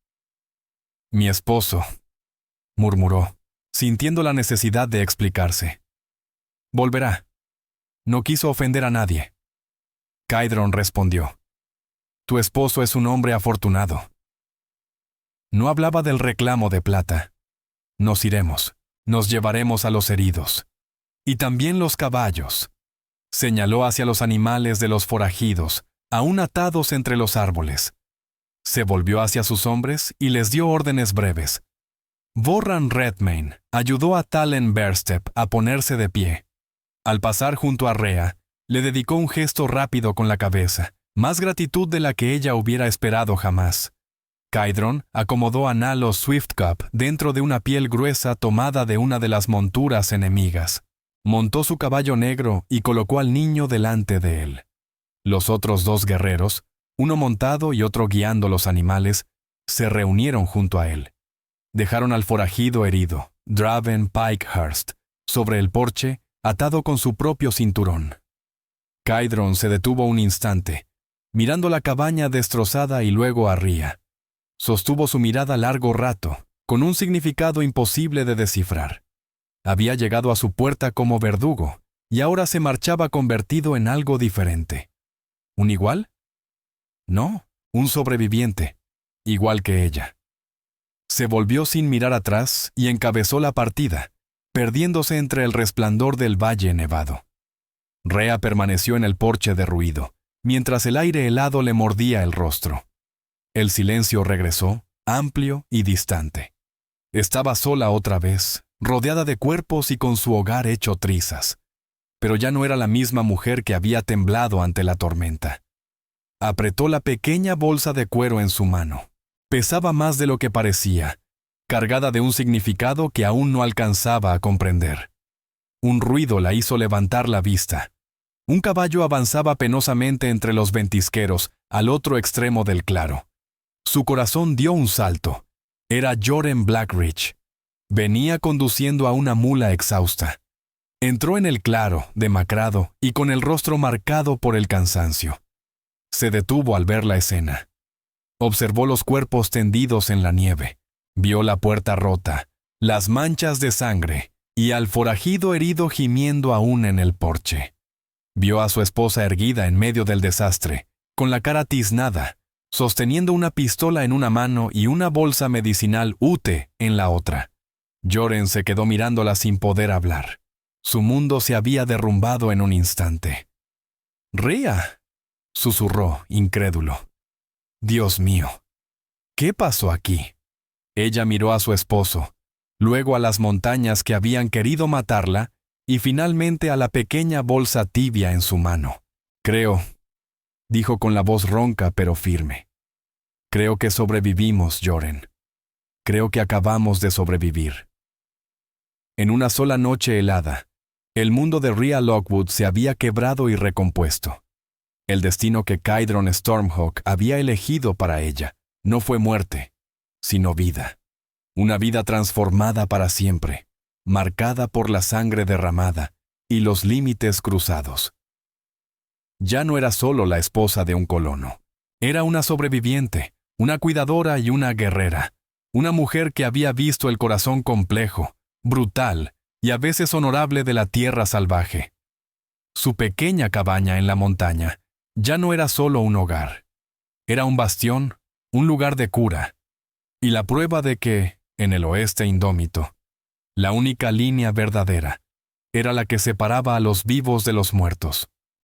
«Mi esposo», murmuró, sintiendo la necesidad de explicarse. «Volverá». No quiso ofender a nadie. Caedron respondió. «Tu esposo es un hombre afortunado». No hablaba del reclamo de plata. «Nos iremos, nos llevaremos a los heridos. Y también los caballos». Señaló hacia los animales de los forajidos, aún atados entre los árboles. Se volvió hacia sus hombres y les dio órdenes breves. Vorran Redmayne ayudó a Talen Bearstep a ponerse de pie. Al pasar junto a Rhea, le dedicó un gesto rápido con la cabeza, más gratitud de la que ella hubiera esperado jamás. Caedron acomodó a Nalos Swiftcup dentro de una piel gruesa tomada de una de las monturas enemigas. Montó su caballo negro y colocó al niño delante de él. Los otros dos guerreros, uno montado y otro guiando los animales, se reunieron junto a él. Dejaron al forajido herido, Draven Pikehurst, sobre el porche, atado con su propio cinturón. Kydron se detuvo un instante, mirando la cabaña destrozada y luego a Rhea. Sostuvo su mirada largo rato, con un significado imposible de descifrar. Había llegado a su puerta como verdugo, y ahora se marchaba convertido en algo diferente. ¿Un igual? No, un sobreviviente, igual que ella. Se volvió sin mirar atrás y encabezó la partida, perdiéndose entre el resplandor del valle nevado. Rhea permaneció en el porche derruido, mientras el aire helado le mordía el rostro. El silencio regresó, amplio y distante. Estaba sola otra vez, rodeada de cuerpos y con su hogar hecho trizas. Pero ya no era la misma mujer que había temblado ante la tormenta. Apretó la pequeña bolsa de cuero en su mano. Pesaba más de lo que parecía, cargada de un significado que aún no alcanzaba a comprender. Un ruido la hizo levantar la vista. Un caballo avanzaba penosamente entre los ventisqueros, al otro extremo del claro. Su corazón dio un salto. Era Joren Blackridge. Venía conduciendo a una mula exhausta. Entró en el claro, demacrado y con el rostro marcado por el cansancio. Se detuvo al ver la escena. Observó los cuerpos tendidos en la nieve. Vio la puerta rota, las manchas de sangre y al forajido herido gimiendo aún en el porche. Vio a su esposa erguida en medio del desastre, con la cara tiznada, sosteniendo una pistola en una mano y una bolsa medicinal Ute en la otra. Joren se quedó mirándola sin poder hablar. Su mundo se había derrumbado en un instante. «Rhea», susurró, incrédulo. «Dios mío, ¿qué pasó aquí?» Ella miró a su esposo, luego a las montañas que habían querido matarla y finalmente a la pequeña bolsa tibia en su mano. «Creo», dijo con la voz ronca pero firme. «Creo que sobrevivimos, Joren. Creo que acabamos de sobrevivir». En una sola noche helada, el mundo de Rhea Lockwood se había quebrado y recompuesto. El destino que Kydron Stormhawk había elegido para ella no fue muerte, sino vida. Una vida transformada para siempre, marcada por la sangre derramada y los límites cruzados. Ya no era solo la esposa de un colono. Era una sobreviviente, una cuidadora y una guerrera. Una mujer que había visto el corazón complejo, brutal y a veces honorable de la tierra salvaje. Su pequeña cabaña en la montaña ya no era solo un hogar. Era un bastión, un lugar de cura, y la prueba de que, en el oeste indómito, la única línea verdadera era la que separaba a los vivos de los muertos.